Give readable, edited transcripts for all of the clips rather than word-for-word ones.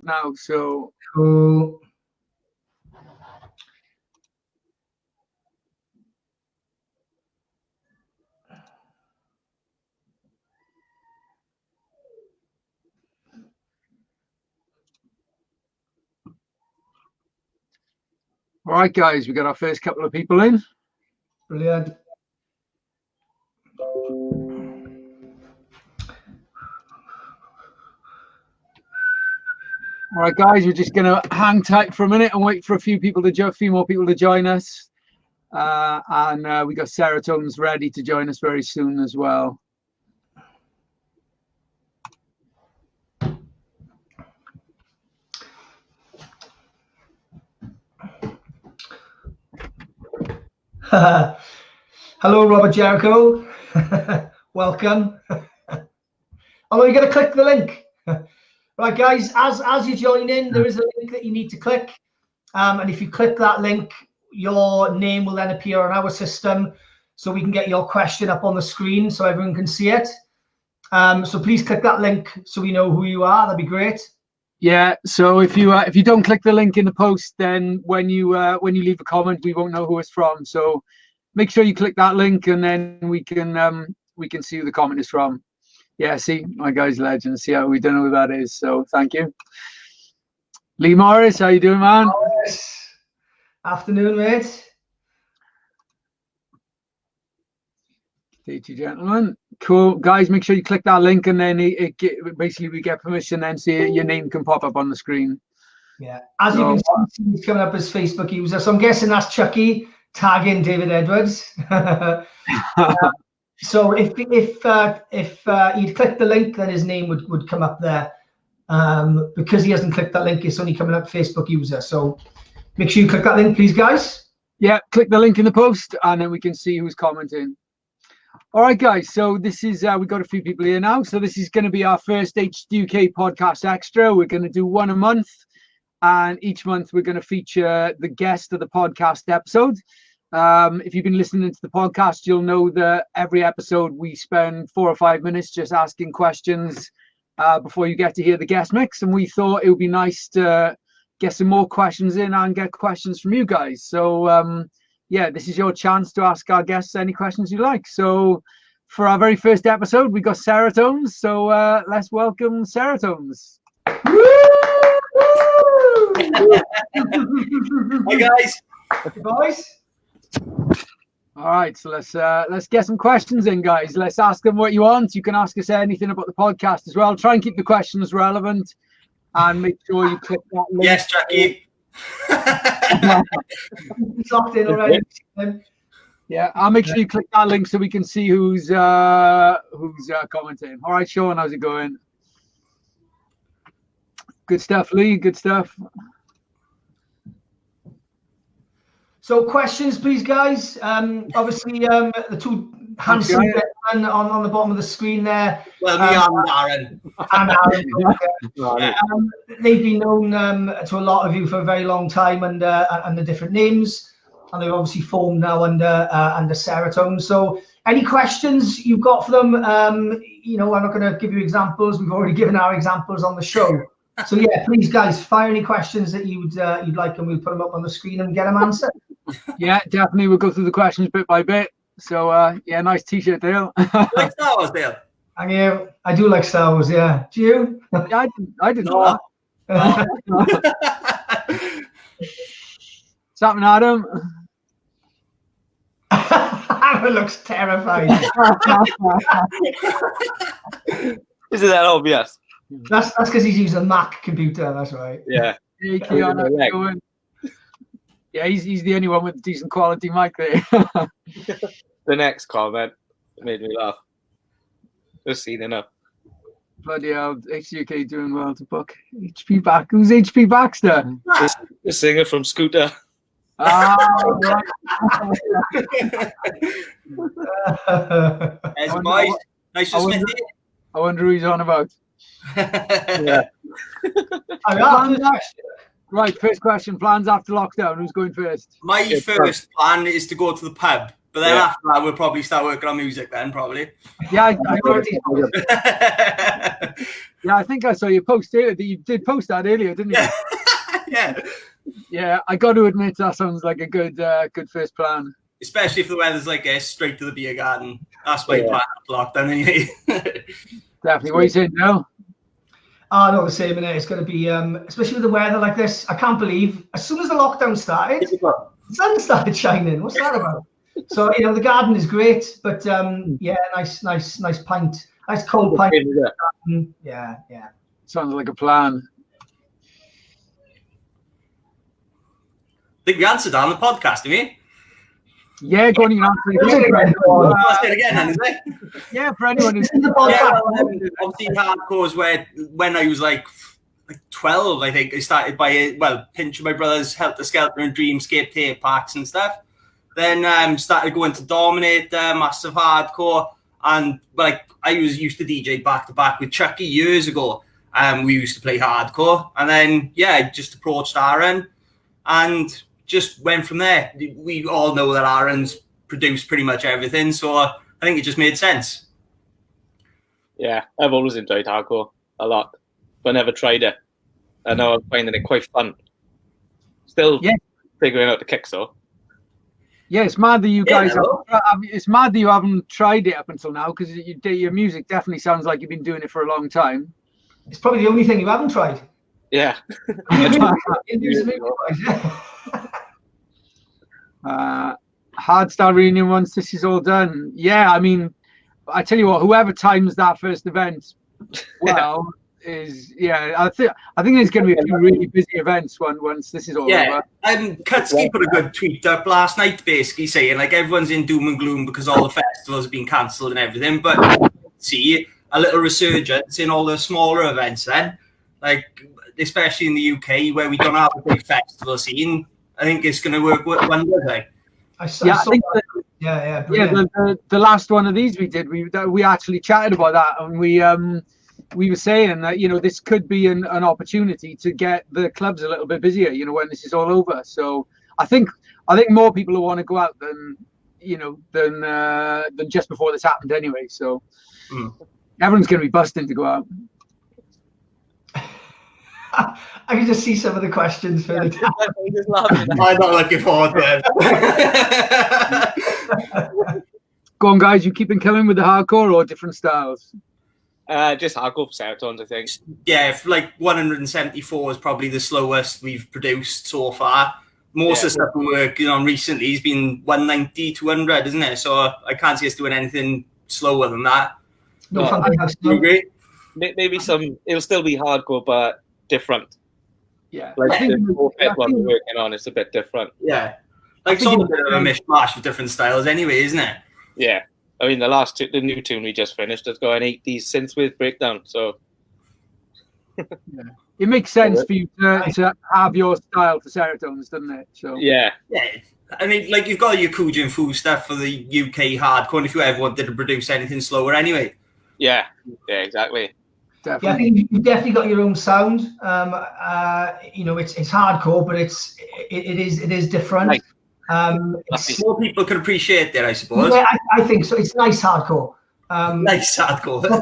now. So cool. All right, guys, we got our first couple of people in. Brilliant. All right, guys, we're just gonna hang tight for a minute and wait for a few more people to join us. And we got Serotonez ready to join us very soon as well. Hello, Robert Jericho. Welcome. Although you got to click the link. Right, guys, as you join in, there is a link that you need to click. And if you click that link, your name will then appear on our system so we can get your question up on the screen so everyone can see it. So please click that link so we know who you are. That'd be great. Yeah, so if you don't click the link in the post, then when you leave a comment, we won't know who it's from. So make sure you click that link, and then we can see who the comment is from. Yeah, see, my guy's legend. See how we don't know who that is. So thank you, Lee Morris. How you doing, man? Morris. Afternoon, mate. Thank you, gentlemen. Cool, guys. Make sure you click that link, and then basically we get permission, and see your name can pop up on the screen. Yeah, as you can see, he's coming up as Facebook user. So I'm guessing that's Chucky tagging David Edwards. So if he'd clicked the link, then his name would come up there. Because he hasn't clicked that link, it's only coming up Facebook user. So make sure you click that link, please, guys. Yeah, click the link in the post, and then we can see who's commenting. All right, guys. So this is we've got a few people here now. So this is going to be our first HDUK Podcast Extra. We're going to do one a month, and each month we're going to feature the guest of the podcast episode. If you've been listening to the podcast, you'll know that every episode we spend 4 or 5 minutes just asking questions before you get to hear the guest mix. And we thought it would be nice to get some more questions in and get questions from you guys. So yeah, this is your chance to ask our guests any questions you like. So for our very first episode, we got Serotonez. So let's welcome Serotonez. Hey guys. Hey boys. All right, so let's get some questions in, guys. Let's ask them what you want. You can ask us anything about the podcast as well. Try and keep the questions relevant, and make sure you click that link. Yes, Jackie. He's locked in already. Yeah, I'll make sure you click that link so we can see who's commenting. All right, Sean, how's it going? Good stuff, Lee. Good stuff. So questions, please, guys. Obviously, the two handsome gentlemen on the bottom of the screen there. Well, me and Aaron. And Aaron. They've been known to a lot of you for a very long time under different names, and they've obviously formed now under Serotonez. So, any questions you've got for them? You know, I'm not going to give you examples. We've already given our examples on the show. So yeah, please, guys, fire any questions that you'd like, and we'll put them up on the screen and get them answered. Yeah, definitely. We'll go through the questions bit by bit. So yeah, nice T-shirt, Dale. Like Star Wars, Dale. I do like Star Wars. Yeah, do you? Yeah, I didn't know that. What's happening, Adam? Adam looks terrified. Isn't that obvious? That's because he's using a Mac computer. That's right. Yeah. Hey, Keanu, how's it going? Yeah, he's the only one with a decent quality mic there. The next comment made me laugh. Just seen enough. Bloody hell, HDUK doing well to book HP back. Who's HP Baxter? The singer from Scooter. Ah, right. As boys, nice to meet you. I wonder who he's on about. Yeah. Right, first question. Plans after lockdown. Who's going first? My first plan is to go to the pub But then after that, we'll probably start working on music then, probably. Yeah, I think I saw you post it. You did post that earlier, didn't you? Yeah. Yeah, I got to admit that sounds like a good first plan. Especially if the weather's like this, straight to the beer garden. That's why you plan lockdown anyway. Definitely. What are you saying now? Oh, no, the same in it. It's going to be, especially with the weather like this. I can't believe as soon as the lockdown started, the sun started shining. What's that about? So the garden is great, but nice pint, nice cold pint. Yeah. Sounds like a plan. I think we answered that on the podcast, didn't we? Yeah, go on, you can answer it again. I'll say it again then, is it? Yeah, for anyone who's in the podcast. Obviously, hardcore's where when I was like 12, I think I started by pinching my brother's Helter Skelter and Dreamscape tape packs and stuff. Then started going to Dominate, massive hardcore, and I was used to DJ back to back with Chucky years ago. We used to play hardcore, and then I just approached Aaron and just went from there. We all know that Aaron's produced pretty much everything, so I think it just made sense. Yeah, I've always enjoyed hardcore a lot, but never tried it. I know I'm finding it quite fun. Still figuring out the kicks though. Yeah, it's mad that you guys. It's mad that you haven't tried it up until now, because your music definitely sounds like you've been doing it for a long time. It's probably the only thing you haven't tried. Yeah. Hardstyle reunion once this is all done. Yeah, I mean, I tell you what, whoever times that first event well is I think there's going to be a few really busy events once this is all over. Kutsky put a good tweet up last night, basically saying everyone's in doom and gloom because all the festivals have been cancelled and everything, but see a little resurgence in all the smaller events then, especially in the UK where we don't have a big festival scene. I think it's going to work wonders. The last one of these we did, we actually chatted about that, and we were saying that this could be an opportunity to get the clubs a little bit busier, when this is all over. So I think more people will want to go out than just before this happened anyway. So everyone's going to be busting to go out. I can just see some of the questions for the time. I'm not looking forward to it. Go on, guys. You keeping killing with the hardcore or different styles? Just hardcore for Serotonez, I think. Yeah, 174 is probably the slowest we've produced so far. Most of the stuff we're working on recently has been 190, 200, isn't it? So I can't see us doing anything slower than that. Maybe it'll still be hardcore, but different. Yeah. The one we're working on is a bit different. Yeah. It's all a bit of a mishmash of different styles anyway, isn't it? Yeah. I mean, the new tune we just finished has got an 80s synthwave breakdown, so... It makes sense for you to have your style for Serotonez, doesn't it? So yeah. I mean, you've got your Kuja and Foo stuff for the UK hardcore, and if you ever wanted to produce anything slower anyway. Yeah, exactly. Definitely. Yeah, I think you've definitely got your own sound. It's hardcore, but it is different. Right. More people can appreciate that, I suppose. Yeah, I think so. It's nice hardcore. Nice hardcore. I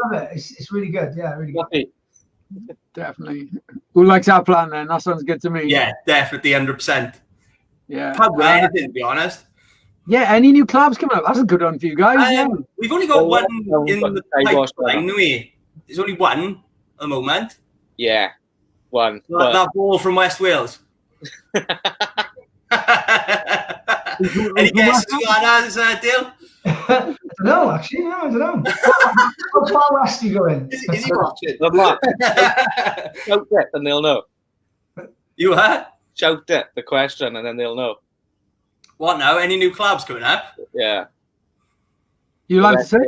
love it. It's really good. Yeah, really good. Definitely. Who likes our plan then? That sounds good to me. Yeah, definitely 100%. Yeah. Can't wait anything, to be honest. Yeah, any new collabs coming up? That's a good one for you guys. We've only got one in the pipeline, no way. There's only one at the moment. Yeah, one. That ball from West Wales. Any guesses on us, Dale? I don't know, actually. No, I don't know. How far west are you going? Is he watching? Shout it and they'll know. You heard? Shout it, the question, and then they'll know. What now? Any new collabs coming up? Yeah. You like to say?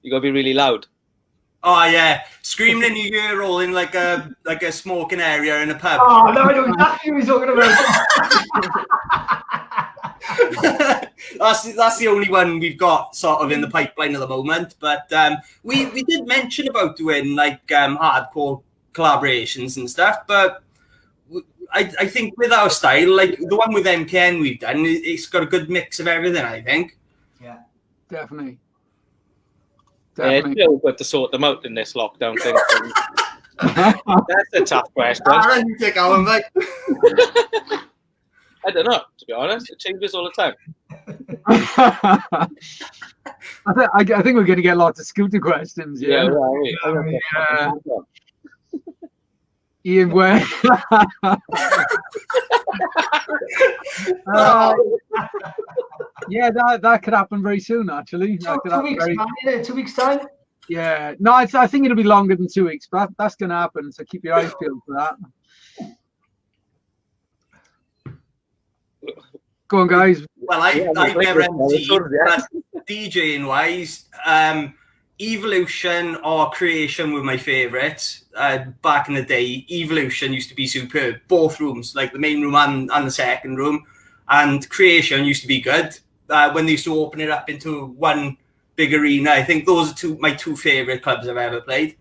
You gotta be really loud. Oh yeah, screaming in your ear roll in like a smoking area in a pub. Oh no, I know exactly what you're talking about. That's the only one we've got sort of in the pipeline at the moment. But we did mention about doing hardcore collaborations and stuff, but I think with our style, like the one with MKN we've done, it's got a good mix of everything, I think. Yeah. Definitely. Yeah, it's still good to sort them out in this lockdown thing. That's a tough question. You take Alan, mate. I don't know, to be honest. It changes all the time. I think we're going to get lots of scooter questions. Yeah. Ian, where? Yeah, that could happen very soon, actually. 2 weeks time. Yeah, no, I think it'll be longer than 2 weeks, but that's going to happen. So keep your eyes peeled for that. Go on, guys. Well, I never MC, but DJing wise, Evolution or Creation were my favourites. Back in the day, Evolution used to be superb. Both rooms, like the main room and the second room. And Creation used to be good. When they used to open it up into one big arena. I think those are my two favourite clubs I've ever played.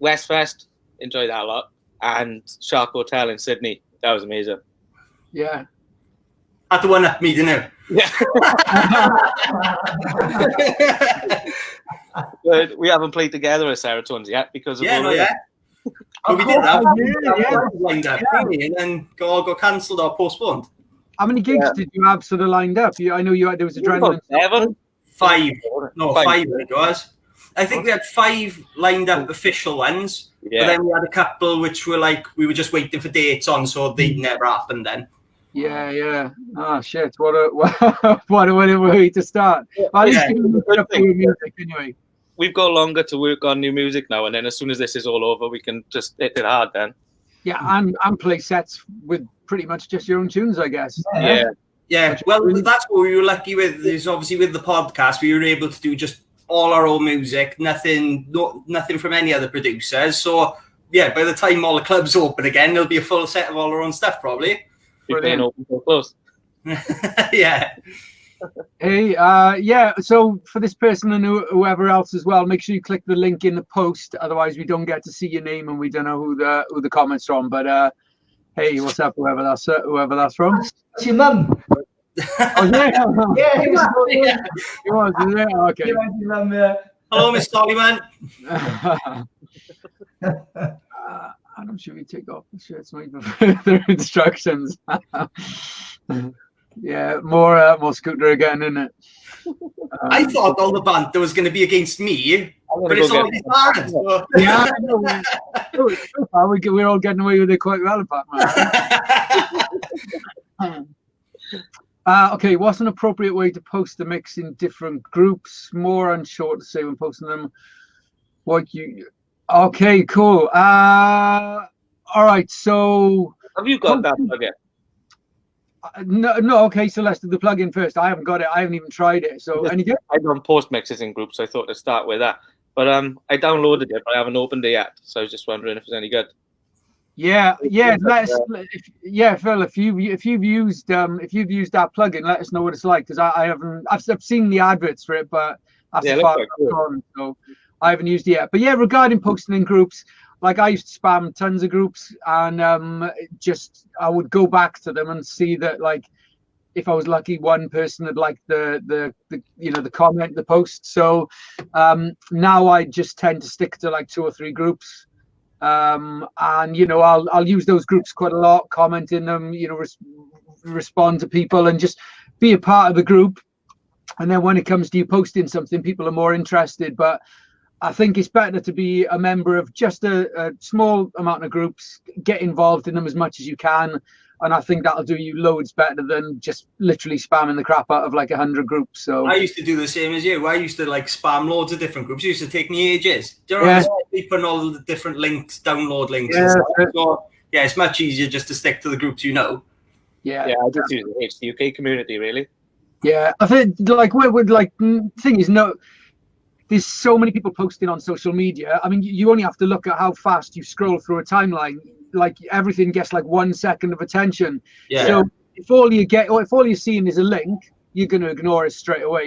Westfest, enjoyed that a lot. And Shark Hotel in Sydney. That was amazing. Yeah. At the one up me, didn't it? Yeah. But we haven't played together as Serotonez yet because of But we did have lined up, and then got cancelled or postponed. How many gigs did you have sort of lined up? I know there was Adrenaline. 5. No, 5 it was. I think we had 5 lined up official ones, but then we had a couple which were like we were just waiting for dates on, so they'd never happened then. Yeah. Oh shit! What a way to start. At least music anyway. We've got longer to work on new music now, and then as soon as this is all over, we can just hit it hard then. Yeah, and play sets with pretty much just your own tunes, I guess. Yeah. Well, that's what we were lucky with. Is obviously with the podcast, we were able to do just all our own music, nothing from any other producers. So yeah, by the time all the clubs open again, there'll be a full set of all our own stuff probably. Playing open so close. Yeah. Hey, so for this person and whoever else as well, make sure you click the link in the post. Otherwise, we don't get to see your name and we don't know who the comments from. But hey, what's up, whoever that's from? That's your mum. Oh yeah, yeah, he was. Okay. Your mum, yeah. Hello, Miss Sollyman. Adam, should we take off the shirts made for further instructions? Yeah, more scooter again, isn't it? I thought all the banter was going to be against me, but it's all his parents. So. Yeah, so far we're all getting away with it quite well, apart from okay, what's an appropriate way to post the mix in different groups? More unsure to say when posting them. Okay, cool. All right, so have you got that plugin? No. Okay, so let's do the plugin first. I haven't got it. I haven't even tried it. So any good? I don't post mixes in groups, so I thought to start with that. But I downloaded it, but I haven't opened it yet. So I was just wondering if it's any good. Yeah. Phil, if you've used that plugin, let us know what it's like, because I haven't. I've seen the adverts for it, but that's on, so I haven't used it yet. But yeah, regarding posting in groups, like I used to spam tons of groups, and I would go back to them and see that, like, if I was lucky, one person had liked the comment, the post. So now I just tend to stick to like 2 or 3 groups, and I'll use those groups quite a lot, comment in them, respond to people, and just be a part of the group. And then when it comes to you posting something, people are more interested. But I think it's better to be a member of just a small amount of groups, get involved in them as much as you can. And I think that'll do you loads better than just literally spamming the crap out of like 100 groups. So I used to do the same as you. I used to like spam loads of different groups. It used to take me ages. Do you know putting all the different links, download links and stuff? So yeah, it's much easier just to stick to the groups you know. Yeah, I just use the HDUK community really. Yeah, I think thing is, there's so many people posting on social media. I mean, you only have to look at how fast you scroll through a timeline. Like everything gets like 1 second of attention. Yeah. So if all you're seeing is a link, you're going to ignore it straight away.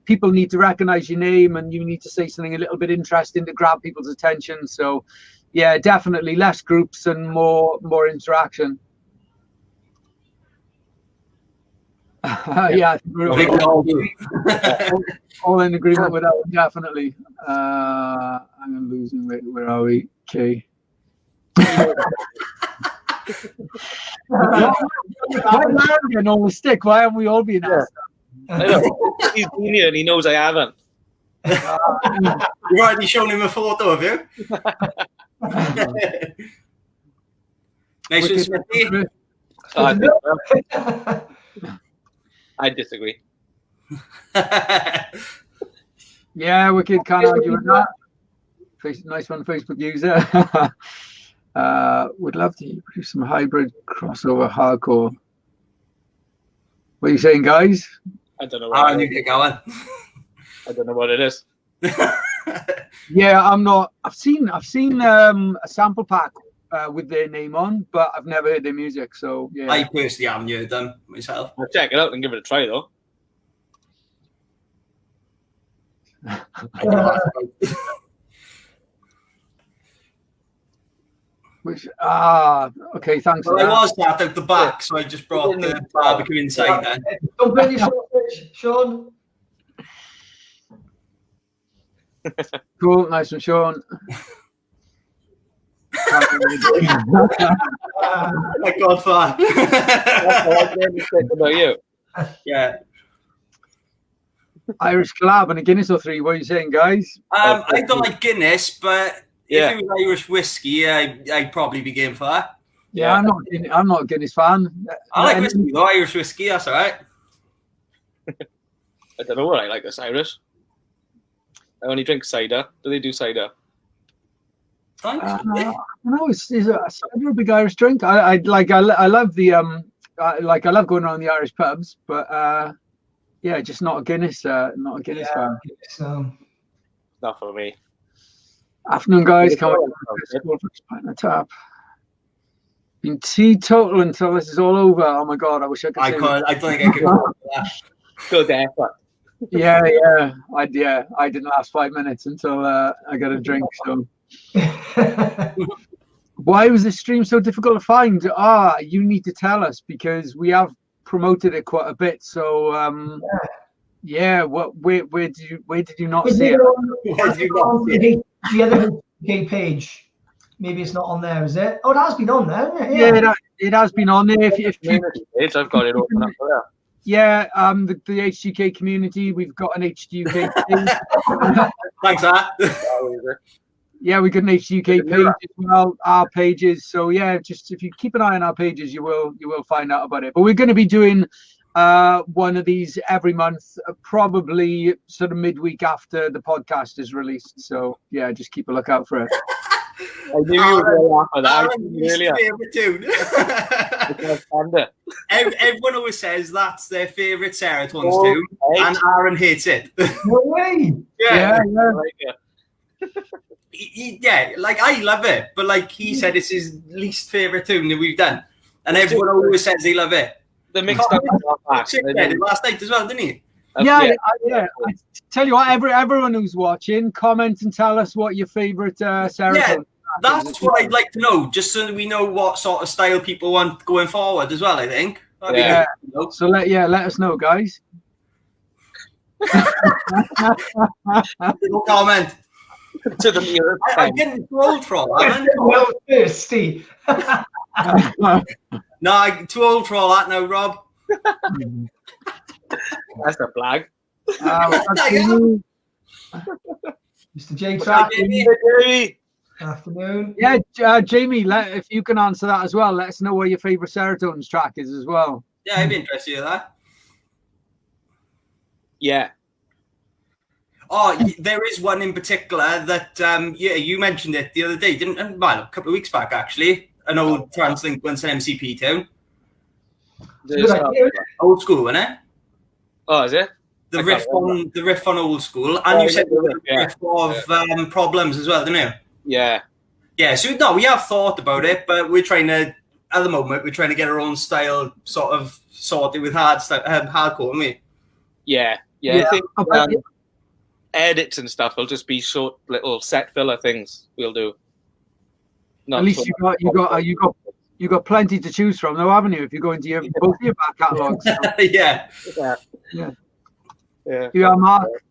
People need to recognize your name, and you need to say something a little bit interesting to grab people's attention. So yeah, definitely less groups and more interaction. Yeah, I think I think we all do. all in agreement with that one, definitely. I'm losing. Where are we? Okay. Why am I getting all the stick? Why haven't we all been asked? I know. He's been here and he knows I haven't. You've already shown him a photo of you. Nice one, Smithy. I disagree. Yeah, Wicked, can't argue with that. Nice one, Facebook user. Would love to produce some hybrid crossover hardcore. What are you saying, guys? I don't know. I need to go on. I don't know what it is. Yeah, I'm not. I've seen a sample pack with their name on, but I've never heard their music. So yeah, I personally haven't heard them myself. I'll check it out and give it a try though. which okay, thanks. Well, I was sat out the back, so I just brought the barbecue inside then. Don't bring your sausage, Sean. Cool, nice one, Sean. My godfather. About you. Yeah. Irish collab and a Guinness or three. What are you saying, guys? I don't like Guinness, but Yeah. if it was Irish whiskey, I'd probably be game for that. Yeah, I'm not a Guinness fan. I like whiskey though, Irish whiskey, that's alright. I don't know what I like this Irish. I only drink cider. Do they do cider? Thanks. No, is cider a big Irish drink? I love the I love going around the Irish pubs, but yeah, just not a Guinness fan. It's, Not for me. Afternoon, guys. Come on, pint of tap. Been teetotal until this is all over. Oh my god, I wish I could. I don't think I could go for that. Good effort. Yeah, I didn't last 5 minutes until I got a drink. So why was this stream so difficult to find? You need to tell us because we have promoted it quite a bit. So yeah, where did you not see it? The other HDUK page. Maybe it's not on there, is it? Oh, it has been on there, hasn't it? Yeah, it has been on there. If you, I've got it open up there. yeah, the HDUK community, we've got an HDUK page. Thanks, that. Yeah, we got an HDUK page as well, our pages. So yeah, just if you keep an eye on our pages, you will find out about it. But we're going to be doing one of these every month, probably sort of midweek after the podcast is released. So yeah, just keep a lookout for it. I knew you were going after that. Everyone always says that's their favourite Serotonez tune, and Aaron hates it. No way. Yeah. Yeah. Like I love it, but like he said, it's his least favourite tune that we've done, and everyone always says they love it. The mixed up last night as well, didn't he? Yeah. I tell you what, everyone who's watching, comment and tell us what your favourite Serotonez. Yeah, that's what I'd like to know, just so that we know what sort of style people want going forward as well. I think. Yeah. So let us know, guys. No comment. To the mirror. I'm getting too old for all that. Well, thirsty. No, I'm too old for all that now, Rob. That's a flag. Mr. J Trap. Jamie. Afternoon. Yeah, Jamie, if you can answer that as well, let us know what your favourite Serotonez track is as well. Yeah, I'd be interested in that. Yeah. Oh, there is one in particular that, you mentioned it the other day, didn't you? Well, a couple of weeks back, actually. An old Translinquence and MCP tune. Old school, isn't it? Oh, is it? The riff on old school. And you said the riff of Problems as well, didn't you? Yeah. Yeah, so no, we have thought about it, but we're trying to, at the moment, we're trying to get our own style sort of sorted with hardcore, aren't we? Yeah. I think edits and stuff will just be short little set filler things we'll do. Not At least so you got plenty to choose from, though, haven't you? If you go into both your back catalogues. So. Yeah. Yeah. Yeah. Yeah,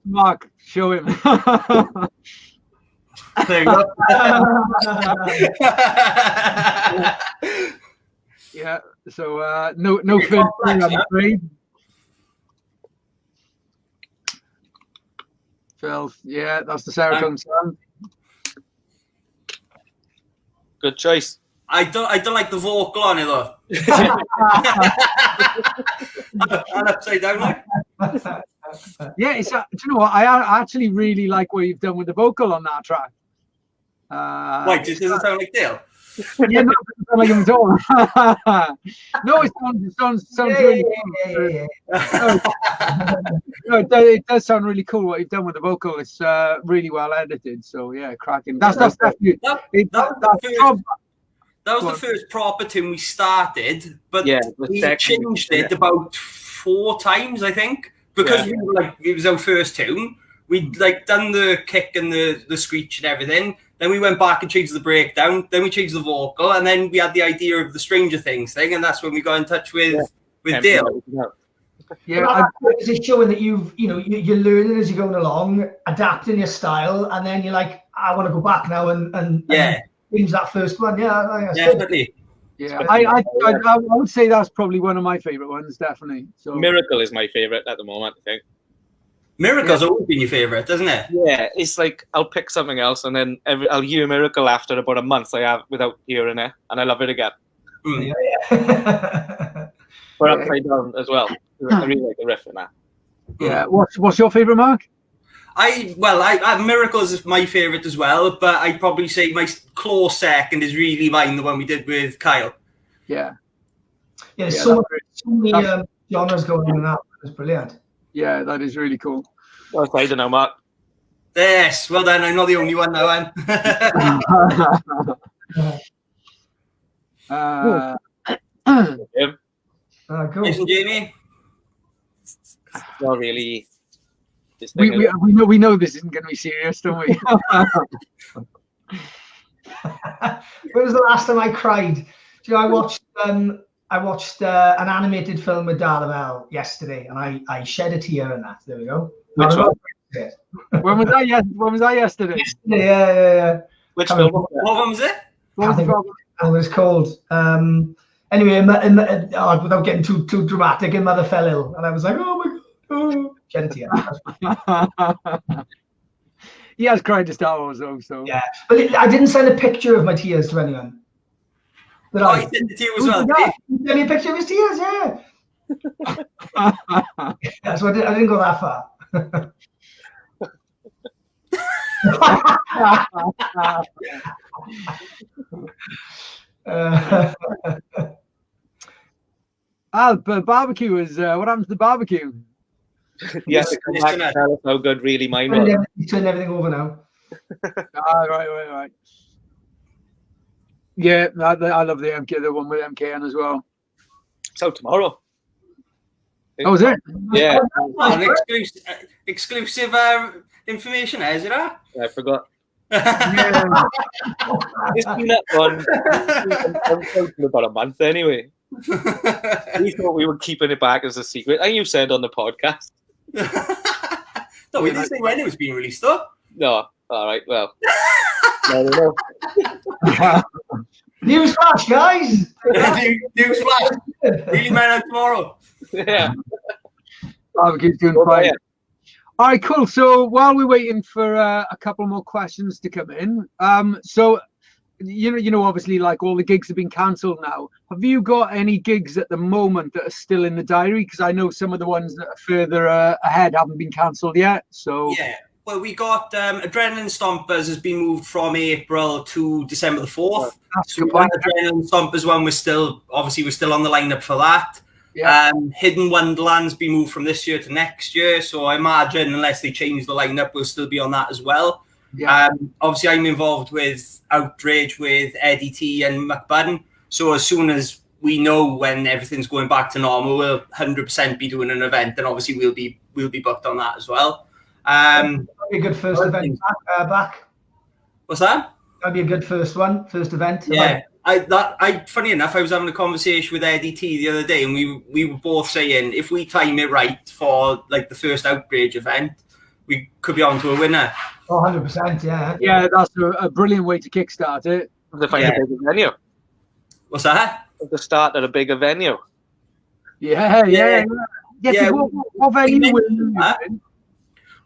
Mark, show him. There you go. Yeah. So no film, I'm afraid. Phil, yeah, that's the Serotonez sound. Good choice. I don't like the vocal on it though. And upside down like. Yeah, do you know what? I actually really like what you've done with the vocal on that track. Why? Just doesn't sound like Dale. Yeah, no, it doesn't sound like him at all. No, it sounds really cool. No, it does sound really cool what you've done with the vocal. It's really well edited. So yeah, cracking. That's definitely That was the first proper tune we started, but yeah, we changed it about 4 times, I think, because we were like, it was our first tune. We'd like done the kick and the screech and everything. Then we went back and changed the breakdown. Then we changed the vocal, and then we had the idea of the Stranger Things thing, and that's when we got in touch with Dale. Yeah, is it showing that you're learning as you're going along, adapting your style, and then you're like, I want to go back now and change that first one. Yeah, definitely. Yeah, I would say that's probably one of my favorite ones, definitely. So Miracle is my favorite at the moment, I think. Miracle's always been your favorite, doesn't it? Yeah, it's like I'll pick something else and then I'll hear Miracle after about a month without hearing it, and I love it again. Mm. Or Upside Down as well. I really like the riff in that. Yeah, what's your favorite, Mark? Miracles is my favorite as well, but I'd probably say my close second is really mine, the one we did with Kyle. Yeah. Yeah, there's so many genres going on in that. It's brilliant. Yeah, that is really cool. Well, I don't know, Mark. Yes, well done. I'm not the only one now, Anne. Cool. Listen, Jamie. Not really. We know this isn't going to be serious, don't we? When was the last time I cried? Do you know, I watched an animated film with Darla yesterday, and I shed a tear in that. There we go. Which one? When was that yesterday? Yeah. Which film? What one was it? It was called. Anyway, without getting too dramatic, and mother fell ill, and I was like, oh my god, shed a tear. He has cried to Star Wars though, so yeah. But I didn't send a picture of my tears to anyone. He sent it to you as well. He sent me a picture of his tears, yeah. Yeah, so I didn't go that far. Barbecue is what happens to the barbecue? Yes, tell us how good really mine was. You turn everything over now. Right. Yeah, I love the one with MKN as well. So tomorrow. Oh, is it? Yeah. Exclusive information, is it? I forgot. Yeah. It's been up on about a month anyway. We thought we were keeping it back as a secret. And you said on the podcast. No, we didn't say when it was being released, though. No. All right. Well. No. News flash, guys. News flash. Really man out tomorrow. Yeah. Barbecue's doing fine. All right, cool. So while we're waiting for a couple more questions to come in, so you know, obviously, like all the gigs have been cancelled now. Have you got any gigs at the moment that are still in the diary? Because I know some of the ones that are further ahead haven't been cancelled yet. So yeah, well, we got Adrenaline Stompers has been moved from April to December the 4th. So Adrenaline Stompers one was still on the lineup for that. Yeah. Hidden Wonderland's been moved from this year to next year, so I imagine unless they change the lineup, we'll still be on that as well. Yeah. Obviously, I'm involved with Outrage with Eddie T and McBudden, so as soon as we know when everything's going back to normal, we'll 100% be doing an event, and obviously we'll be booked on that as well. A good first event back. What's that? That'd be a good first event. Yeah. Funny enough, I was having a conversation with Eddie T the other day, and we were both saying if we time it right for like the first Outrage event, we could be on to a winner. Oh, 100%, yeah. Yeah, that's a brilliant way to kickstart it. To find a bigger venue. What's that? To start at a bigger venue. Yeah. What venue were you using?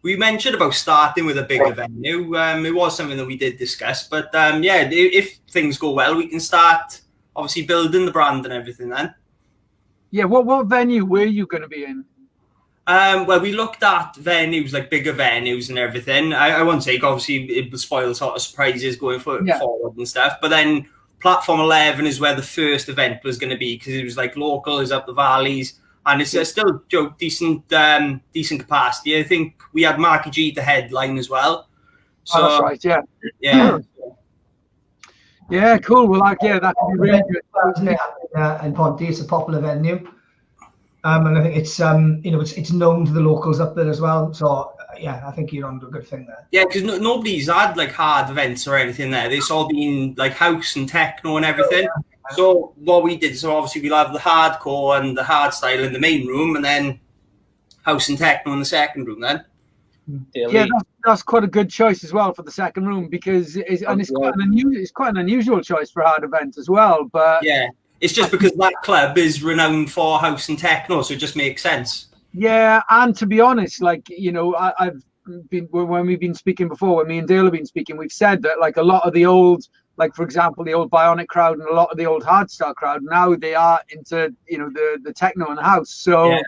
We mentioned about starting with a bigger venue. It was something that we did discuss, but if things go well, we can start obviously building the brand and everything then. Yeah, what venue were you going to be in? Well, we looked at venues, like bigger venues and everything. I won't say, obviously, it will spoil sort of surprises going forward and stuff. But then Platform 11 is where the first event was going to be, because it was like local, it was up the valleys. And it's still decent capacity. I think we had Marky G to headline as well. So, that's right, yeah. Yeah. Yeah, cool. Well, that could be really good. And Ponty, it's a popular venue. And I think it's it's known to the locals up there as well. So I think you're on to a good thing there. Yeah, because nobody's had like hard events or anything there. It's all been like house and techno and everything. Oh, yeah. So what we did, obviously we'll have the hardcore and the hard style in the main room, and then house and techno in the second room then. Yeah, that's quite a good choice as well for the second room, because it's quite an unusual choice for a hard event as well. But yeah, it's just because that club is renowned for house and techno, so it just makes sense. Yeah, and to be honest, like, I've been, when we've been speaking before, when me and Dale have been speaking, we've said that like a lot of the old, like for example, the old Bionic crowd and a lot of the old hardstyle crowd, now they are into the techno and the house. So. Yeah.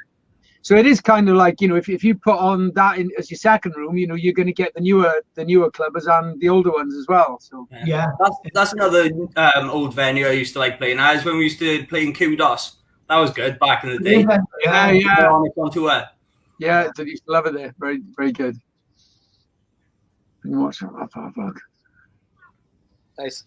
So it is kind of like, if you put on that as your second room, you're going to get the newer clubbers and the older ones as well. So yeah, that's another old venue I used to like playing as, when we used to play in Kudos. That was good back in the day. Yeah. On tour. Yeah, I used to love it there. Very, very good. Watch that. Nice.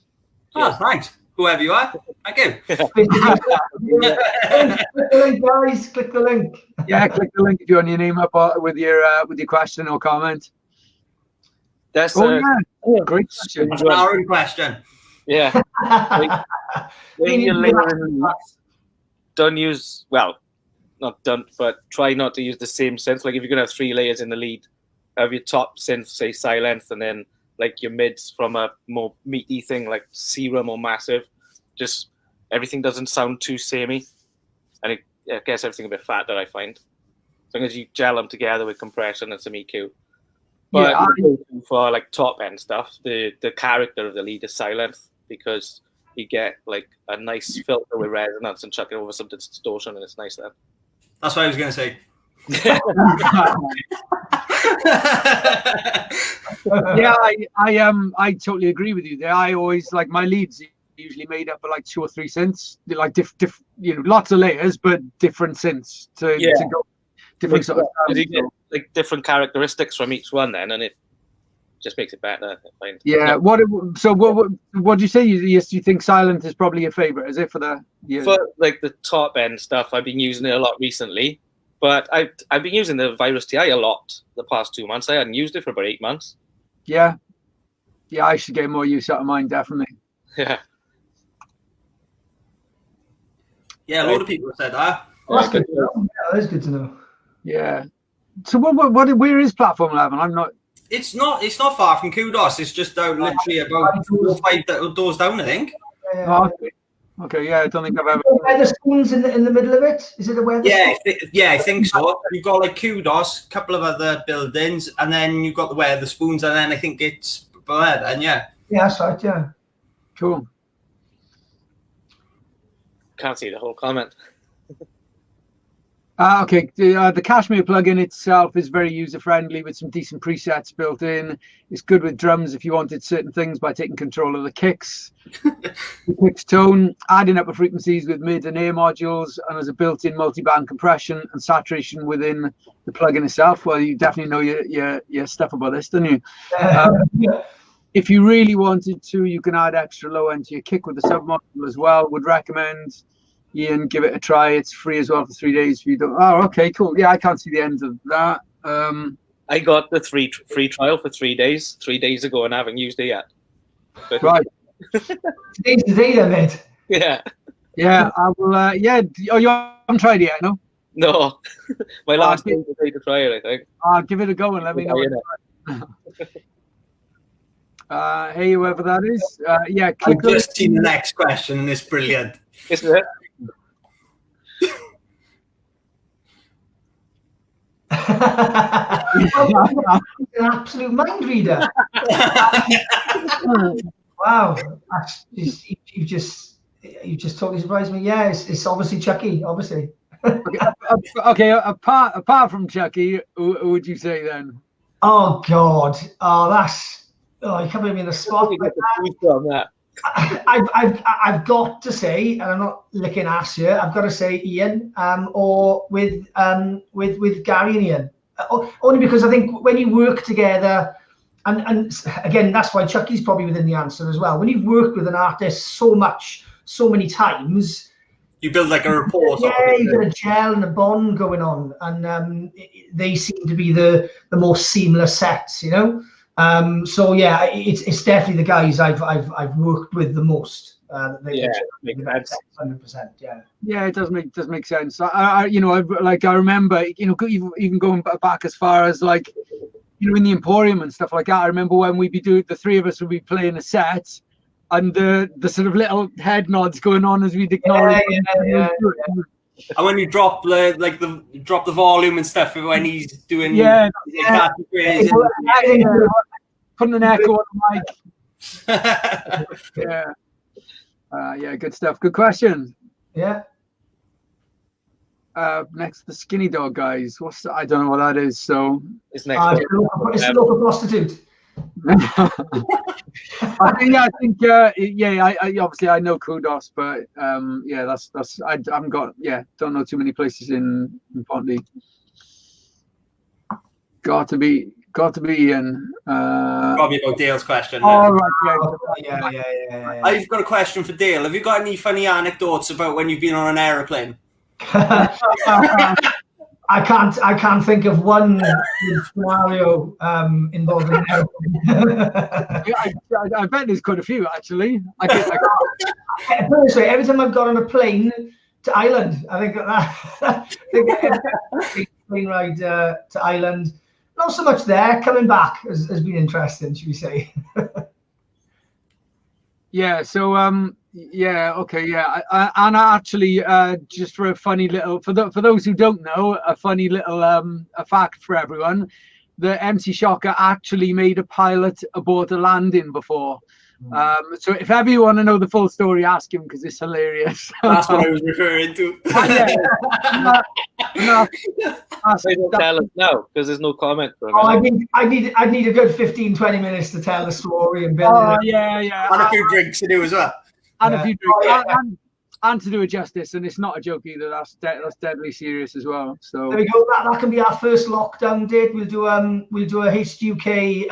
Oh, thanks. Whoever you are, thank you. Click the link, guys. Click the link. Yeah, click the link if you want your name up with your question or comment. That's great question. That's an hour question. Yeah. When you're layering, don't use but try not to use the same synth. Like if you're gonna have 3 layers in the lead, have your top synth say silent, and then like your mids from a more meaty thing like Serum or Massive. Just everything doesn't sound too samey, and it gets everything a bit fatter, I find. As long as you gel them together with compression and some EQ. But for like top end stuff, the character of the lead is silent, because you get like a nice filter with resonance and chuck it over some distortion, and it's nice then. That's what I was gonna say. Yeah, I totally agree with you there. I always like my leads usually made up of like 2 or 3 synths, like lots of layers, but different synths to go different sort of sounds. You get like different characteristics from each one then, and it just makes it better, I find. Yeah. What do you say? You think silent is probably your favorite, is it, for like the top end stuff? I've been using it a lot recently. But I've been using the Virus TI a lot the past 2 months. I hadn't used it for about 8 months. Yeah, I should get more use out of mine, definitely. Yeah. Yeah, a lot of people have said that. Oh, that's good to know. Yeah, that is good to know. Yeah. So where is Platform 11? I'm not. It's not far from Kudos. It's just literally about 4 or 5 doors down, I think. Oh, okay, yeah, I don't think I've ever. Weather spoons in the middle of it? Is it a weather? Yeah, I think so. You've got like Kudos, a couple of other buildings, and then you've got the Weather Spoons, and then I think it's there. Then yeah, that's right. Yeah, cool. Can't see the whole comment. Okay, the Cashmere plugin itself is very user-friendly with some decent presets built in. It's good with drums if you wanted certain things by taking control of the kicks. The kicks tone, adding up the frequencies with mid and air modules, and as a built-in multi-band compression and saturation within the plugin itself. Well, you definitely know your stuff about this, don't you? If you really wanted to, you can add extra low end to your kick with the sub-module as well. Would recommend. Ian, give it a try. It's free as well for 3 days. If you don't. Oh, okay, cool. Yeah, I can't see the end of that. I got the free trial for 3 days 3 days ago, and I haven't used it yet. Right. Today's the day then, mate. Yeah. Yeah, I will. Yeah. Oh, you haven't tried it yet, no? No. My last day to try it, I think. I'll give it a go and let me know. Hey, whoever that is. Yeah. I've just seen the next question and it's brilliant. Isn't it? An absolute mind reader. Wow, you just totally surprised me. Yeah, it's obviously Chucky, obviously. Okay. Apart from Chucky, who would you say then? Oh God. You can't put me in the spot. I've got to say, and I'm not licking ass here, I've got to say Ian, or with Gary and Ian. Only because I think when you work together, and again, that's why Chucky's probably within the answer as well. When you've worked with an artist so many times, you build like a rapport. Yeah, you got a gel and a bond going on, and they seem to be the most seamless sets, you know. So yeah, it's definitely the guys I've worked with the most. Yeah, makes sense. 100%. Yeah. Yeah, it does make sense. I remember, even going back as far as like, in the Emporium and stuff like that. I remember when we'd be the three of us would be playing a set, and the sort of little head nods going on as we'd acknowledge. Yeah. And when you drop the volume and stuff when he's doing putting an echo on the mic. Yeah. Yeah, good stuff. Good question. Yeah. Next, the skinny dog guys. I don't know what that is. So it's next. It's a local prostitute. I think obviously I know Kudos, but that's I haven't got don't know too many places in Ponty. Got to be Ian. Probably about Dale's question. Oh right, Yeah. I've got a question for Dale. Have you got any funny anecdotes about when you've been on an aeroplane? I can't think of one scenario involving an aeroplane. I bet there's quite a few actually. Every time I've got on a plane to Ireland, I think that plane ride to Ireland. Not so much there. Coming back has been interesting, should we say? Yeah. So okay. Yeah. And actually, just for a funny little for those who don't know, a funny little a fact for everyone, the MC Shocker actually made a pilot aboard a landing before. So if ever you want to know the full story, ask him because it's hilarious. That's what I was referring to. They don't tell us now because there's no comment. I need a good 15-20 minutes to tell the story and build it. Yeah. And a few drinks to do as well. And a few drinks. And to do it justice, and it's not a joke either. That's deadly serious as well. So there we go. That can be our first lockdown date. We'll do a HDUK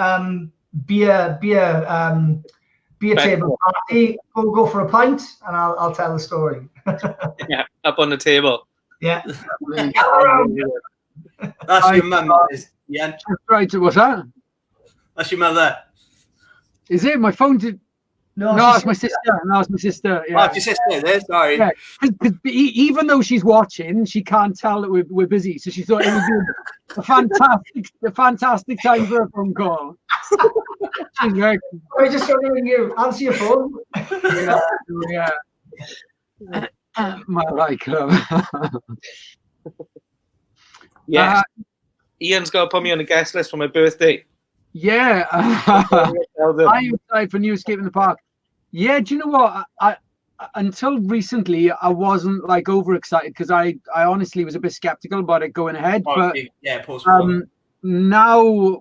beer table party. We'll go for a pint, and I'll tell the story. Yeah, up on the table. Yeah. That's your mum, yeah. That's right. What's that? That's your mother. Is it? My phone did. No, it's my sister. No, it's my sister. Yeah. Oh, it's your sister there. Sorry. Yeah. Because even though she's watching, she can't tell that we're busy. So she thought it would be a fantastic time for a phone call. She's like, I just got to ring you. Answer your phone. Yeah. My like love. Yeah. Ian's got to put me on the guest list for my birthday. Yeah. I'm excited for New Escape in the Park. Yeah, do you know what? I until recently I wasn't like overexcited because I honestly was a bit skeptical about it going ahead. But now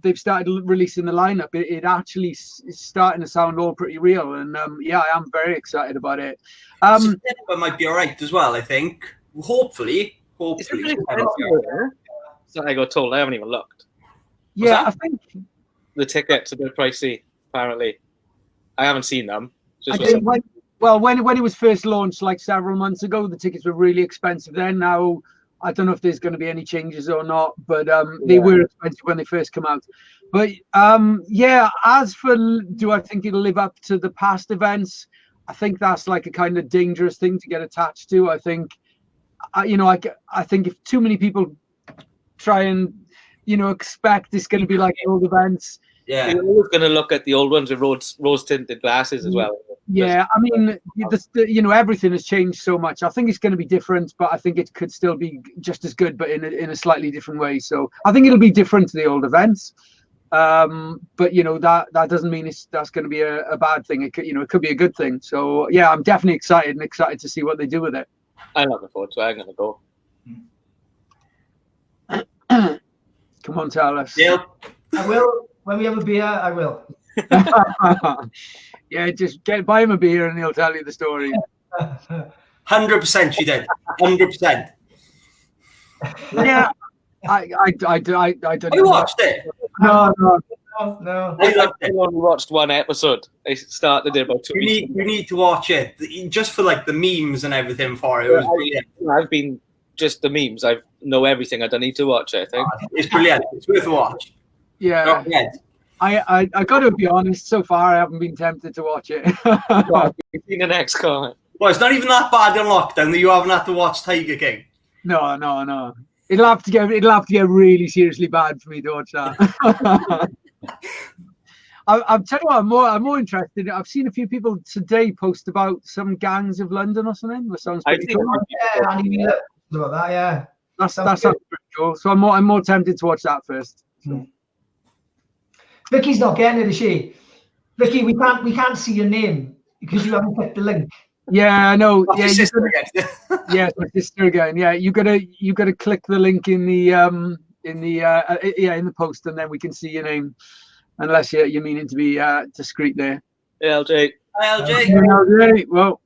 they've started releasing the lineup. It actually is starting to sound all pretty real, and I am very excited about it. September might be all right as well. I think. Hopefully. So I got told. I haven't even looked. Yeah, I think the tickets are a bit pricey. Apparently, I haven't seen them. When it was first launched, like several months ago, the tickets were really expensive. Then now, I don't know if there's going to be any changes or not, but they were expensive when they first come out. But yeah, as for do I think it'll live up to the past events, I think that's like a kind of dangerous thing to get attached to. I think, I think if too many people try and, expect it's going to be like old events. Yeah. You're always going to look at the old ones with rose tinted glasses as well. Yeah, I mean, everything has changed so much. I think it's going to be different, but I think it could still be just as good, but in a slightly different way. So I think it'll be different to the old events. But that doesn't mean that's going to be a bad thing. It could, it could be a good thing. So yeah, I'm definitely excited to see what they do with it. I'm looking forward to it. I'm going to go. Come on, tell us. Yeah. I will. When we have a beer, I will. Yeah, just buy him a beer and he'll tell you the story. 100% she did. 100%. Yeah, I don't know. You watched it? No. No. I loved I it. only watched one episode. I started it about 2 weeks ago. You need to watch it just for like the memes and everything for it. It was brilliant. I've been just the memes. I know everything. I don't need to watch it, I think. It's brilliant. It's worth a watch. Yeah. Not bad. I got to be honest. So far, I haven't been tempted to watch it. You've seen the next comment. Well, it's not even that bad in lockdown that you haven't had to watch Tiger King. No. It'll have to get really seriously bad for me to watch that. I'm telling you what, I'm more interested. I've seen a few people today post about some gangs of London or something. That sounds pretty cool. Yeah, I need to about that. Yeah, that sounds pretty cool. So I'm more tempted to watch that first. So. Vicky's not getting it, is she? Vicky, we can't see your name because you haven't clicked the link. Yeah, I know. That's Yeah, your sister again. yeah, it's my sister again. Yeah, you gotta click the link in the post, and then we can see your name, unless you're meaning to be discreet there. LJ. Hi, LJ. Okay, well,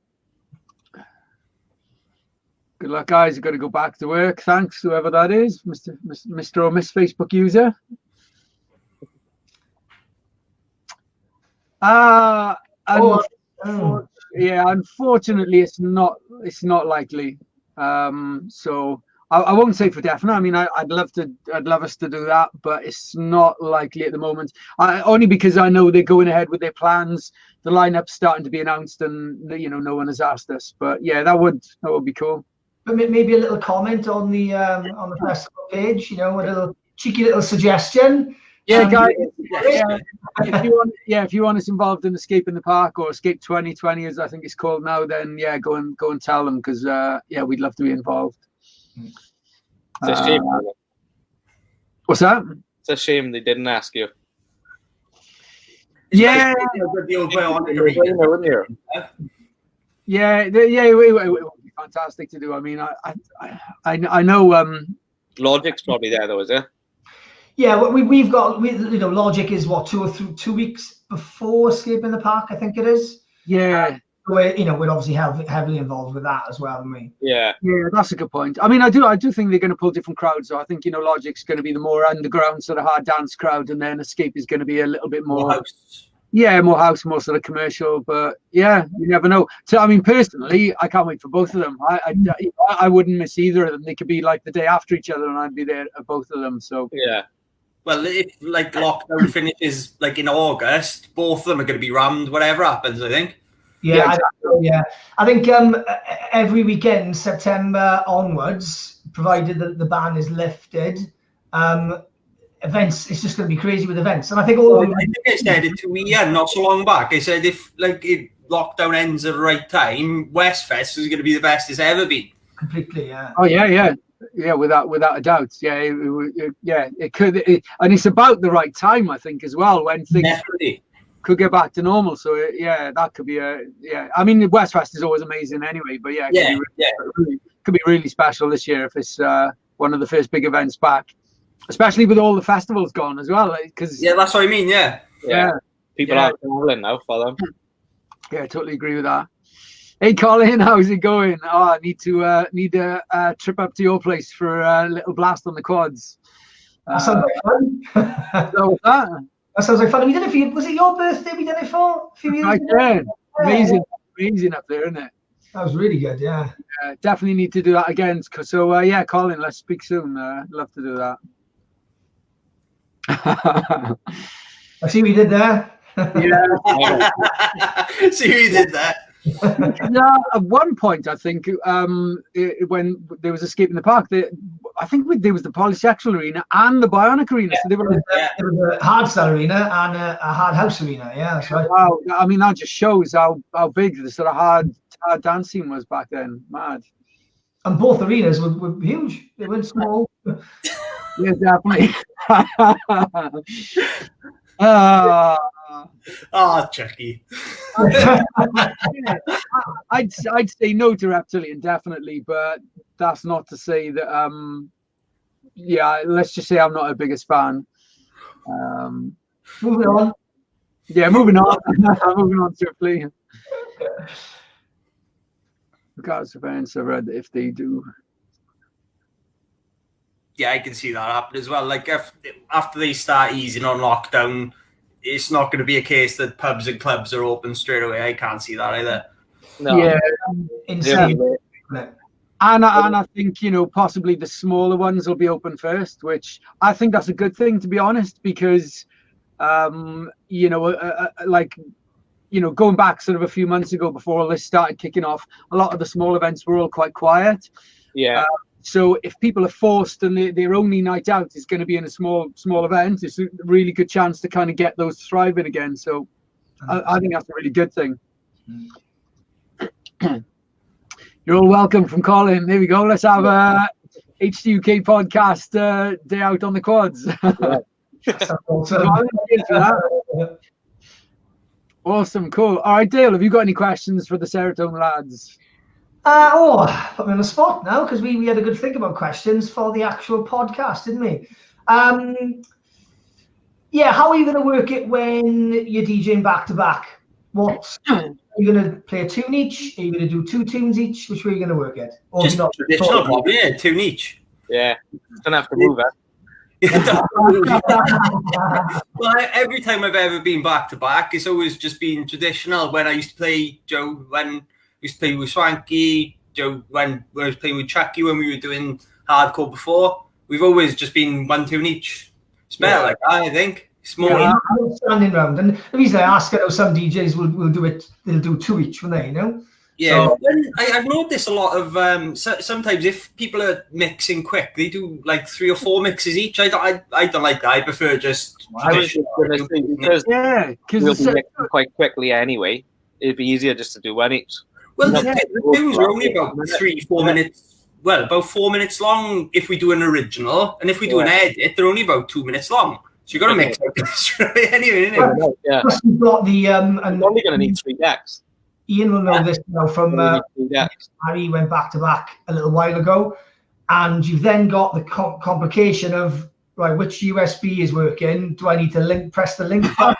good luck, guys. You've got to go back to work. Thanks, whoever that is, Mr. or Miss Facebook user. Yeah, unfortunately, it's not likely. So I won't say for definite. I mean, I'd love us to do that, but it's not likely at the moment. Only because I know they're going ahead with their plans. The lineup's starting to be announced, and no one has asked us. But yeah, that would be cool. But maybe a little comment on the festival page. A cheeky little suggestion. Yeah, guys. If you want us involved in Escape in the Park or Escape 2020, as I think it's called now, then yeah, go and tell them, because we'd love to be involved. It's a shame. What's that? It's a shame they didn't ask you. Yeah. Yeah, it would be fantastic to do. I mean, I know. Logic's probably there though, is it? Yeah, we've got Logic is what 2 weeks before Escape in the Park, I think it is. Yeah. We're obviously heavily involved with that as well, aren't we? Yeah. Yeah, that's a good point. I mean, I do think they're going to pull different crowds. So I think Logic's going to be the more underground sort of hard dance crowd, and then Escape is going to be a little bit more house. Yeah, more house, more sort of commercial. But yeah, you never know. So I mean, personally, I can't wait for both of them. I wouldn't miss either of them. They could be like the day after each other, and I'd be there at both of them. So yeah. Well, if like lockdown finishes like in August, both of them are going to be rammed. Whatever happens, I think. Yeah, exactly. I think every weekend, September onwards, provided that the ban is lifted, events, it's just going to be crazy with events. And I think I think I said it to Ian not so long back. I said if lockdown ends at the right time, Westfest is going to be the best it's ever been. Completely, yeah. Oh yeah, without a doubt. Yeah, it could, and it's about the right time, I think, as well, when things could get back to normal. So that could be I mean, Westfest is always amazing anyway, but could be really special this year if it's one of the first big events back, especially with all the festivals gone as well. Because that's what I mean. Yeah. People are traveling now for them. Yeah, I totally agree with that. Hey Colin, how's it going? Oh, I need a trip up to your place for a little blast on the quads. That sounds like fun. So what's that? That sounds like fun. We did it was it your birthday we did it for? A few years ago? Yeah. Amazing up there, isn't it? That was really good. Yeah. Definitely need to do that again. So yeah, Colin, let's speak soon. Love to do that. I see what you did there. Yeah. See who did that. Yeah, at one point, I think when there was Escape in the Park, I think there was the Polysexual Arena and the Bionic Arena. So they were there was a hardstyle arena and a hard house arena. Yeah, that's right. Wow, I mean that just shows how big the sort of hard dance scene was back then. Mad. And both arenas were huge. They weren't small. Yeah, definitely. Chucky. I'd say no to Reptilian, definitely, but that's not to say that yeah, let's just say I'm not her biggest fan. Moving on. Yeah, moving on. Moving on swiftly. Regardless of events, I read if they do. Yeah, I can see that happen as well. Like after they start easing on lockdown, it's not going to be a case that pubs and clubs are open straight away. I can't see that either. No. Yeah. Insane. And I think, you know, possibly the smaller ones will be open first, which I think that's a good thing, to be honest, because, you know, like, you know, going back sort of a few months ago before all this started kicking off, a lot of the small events were all quite quiet. Yeah. So if people are forced and their only night out is going to be in a small event, it's a really good chance to kind of get those thriving again. So I think that's a really good thing. You're all welcome from Colin. There we go. Let's have a HDUK podcast day out on the quads. Awesome, cool. All right, Dale, have you got any questions for the Serotonez lads? Put me on the spot now, because we had a good think about questions for the actual podcast, didn't we? Yeah, how are you going to work it when you're DJing back to back? Are you going to play a tune each? Are you going to do 2 tunes each? Which way are you going to work it? Or just not traditional, probably, yeah, 2 each. Yeah, don't have to move it. Well, every time I've ever been back to back, it's always just been traditional. When I used to play Joe, when I used to play with Swanky, Joe, when I was playing with Chucky, when we were doing hardcore before, we've always just been 1 tune each. It's better like that, I think. It's more standing round. And the reason I ask, I know some DJs will do it, they'll do 2 each, will they, you know? Yeah, so, I've noticed a lot of sometimes if people are mixing quick, they do like 3 or 4 mixes each. I don't like that. I prefer just because we'll be mixing quite quickly anyway. It'd be easier just to do 1 each. Well, the tunes are only about 3-4 minutes. Well, about 4 minutes long if we do an original, and if we do an edit, they're only about 2 minutes long. So you got to mix it anyway, innit? Yeah. Plus you've got the I'm only going to need 3 decks. Ian will know this now from Harry went back to back a little while ago, and you've then got the complication of right, which USB is working? Do I need to press the link button?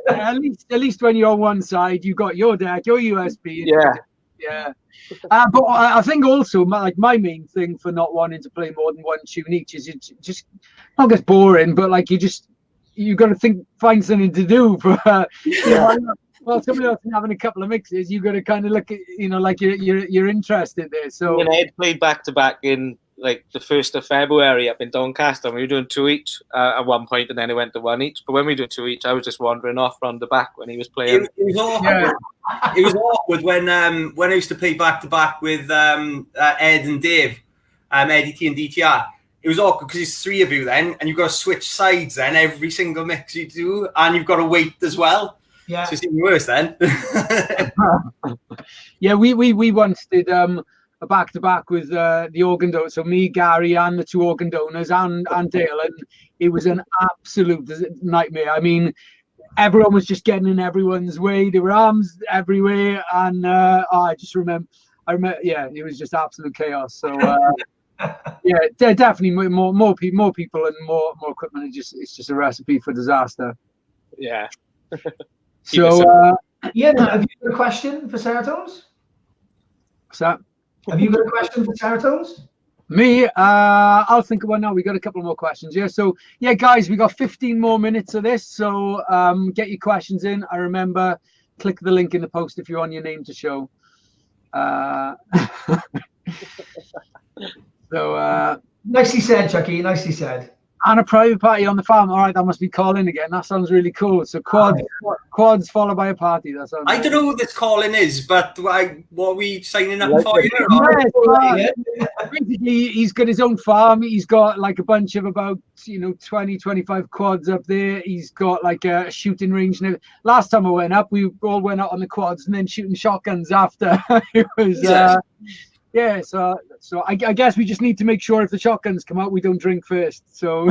At least when you're on one side, you've got your deck, your USB. Yeah. But I think also my main thing for not wanting to play more than 1 tune each is it just not gets boring, but like you got to find something to do for well, somebody else having a couple of mixes. You got to kind of look at like you're interested there. So I played back to back in like the 1st of February up in Doncaster. We were doing 2 each at one point, and then it went to 1 each. But when we do 2 each, I was just wandering off round the back when he was playing. It was awkward. It was awkward when I used to play back to back with Ed and Dave, Eddie T and DTR. It was awkward because it's 3 of you then, and you've got to switch sides then every single mix you do, and you've got to wait as well. Yeah, so it's even worse then. Yeah, we once did a back to back with the organ donor, so me, Gary, and the 2 organ donors, and Dale, and it was an absolute nightmare. I mean, everyone was just getting in everyone's way. There were arms everywhere, and I remember, yeah, it was just absolute chaos. So. Yeah, definitely more people and more equipment. It's just a recipe for disaster. Yeah. So, yeah, have you got a question for Serotonez? What's that? Have you got a question for Serotonez? Me? I'll think of one now. We got a couple more questions. Yeah. So, yeah, guys, we got 15 more minutes of this. So, get your questions in. I remember click the link in the post if you want your name to show. So nicely said, Chucky. Nicely said. And a private party on the farm. All right, that must be calling again. That sounds really cool. So quads followed by a party. That sounds. I don't know who this calling is, but what are we signing up for? Basically, he's got his own farm. He's got like a bunch of about 20, 25 quads up there. He's got like a shooting range. And last time I went up, we all went out on the quads and then shooting shotguns after. It was yeah. So I guess we just need to make sure if the shotguns come out, we don't drink first. So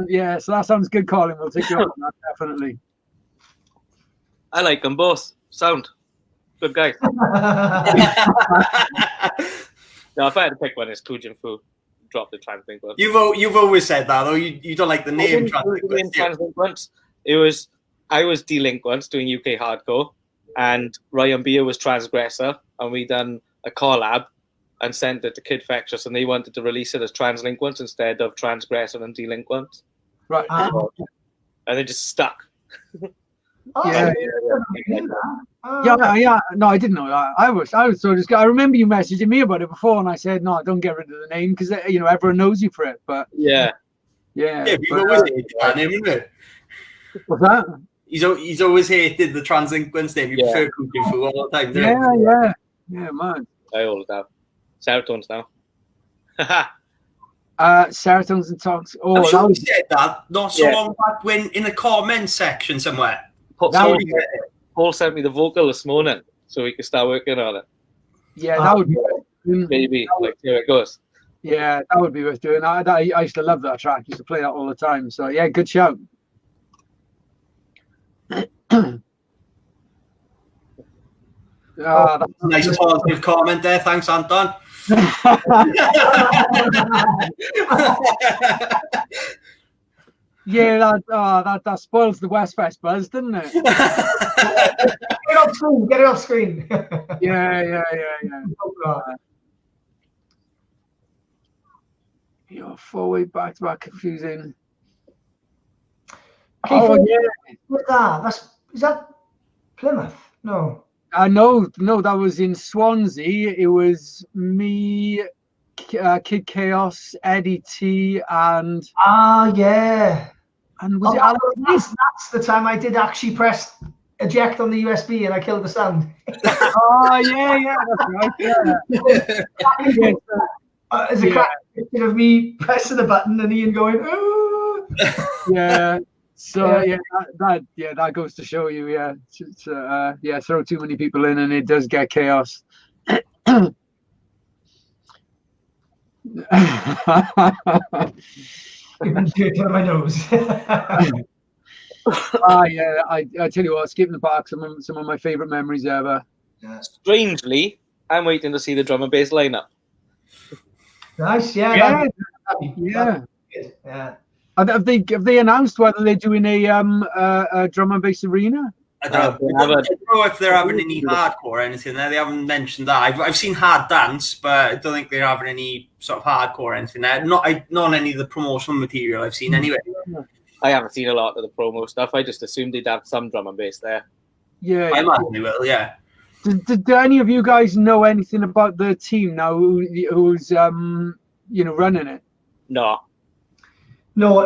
yeah, so that sounds good, Colin. We'll take you up on that, definitely. I like them both. Sound good guys. No, if I had to pick one, it's Kujin Fu. Drop the TransLink one. You've always said that, though. You don't like the name TransLink once. I was D-Link once doing UK Hardcore, and Ryan Beer was Transgressor, and we done a collab and sent it to Kid Fectious, and they wanted to release it as TransLink once instead of Transgressor and D-Link once. Right. And it just stuck. Yeah. No, I didn't know that. I was sort of. I remember you messaging me about it before, and I said, "No, don't get rid of the name because everyone knows you for it." But yeah. You've always hated that name, isn't it? What's that? He's always hated the TransLink name. You prefer Kujin Fu all the time, don't you? Yeah, man. I always have. Serotonez now. Serotonez and Tox. Oh, I'm sure you said that not so long back when in the comments section somewhere. Paul sent me the vocal this morning so we could start working on it. Yeah, that would be maybe like here it goes. Yeah, that would be worth doing. I used to love that track. I used to play that all the time. So yeah, good shout. That's a nice positive comment there. Thanks, Anton. Yeah, that spoils the Westfest buzz, doesn't it? Get it off screen. Yeah. You're forward, back-to-back, confusing. Okay, is that Plymouth? No. No, that was in Swansea. It was me, Kid Chaos, Eddie T, and and was it Alex? That's the time I did actually press eject on the USB and I killed the sound. Yeah, that's right. Yeah. There's a crack picture of me pressing the button and Ian going, "Ooh." Yeah. So that goes to show you, throw too many people in and it does get chaos. Even dirt on my nose. I tell you what, skipping the park, some of my favorite memories ever. Strangely, I'm waiting to see the drum and bass lineup. Nice, yeah. Have they announced whether they're doing a drum and bass arena? I don't know if they're having any hardcore or anything there. They haven't mentioned that. I've seen hard dance, but I don't think they're having any sort of hardcore or anything there. Not on any of the promotional material I've seen anyway. I haven't seen a lot of the promo stuff. I just assumed they'd have some drum and bass there. Yeah, I imagine they will. Yeah. Did any of you guys know anything about the team now? Who's running it? No. No,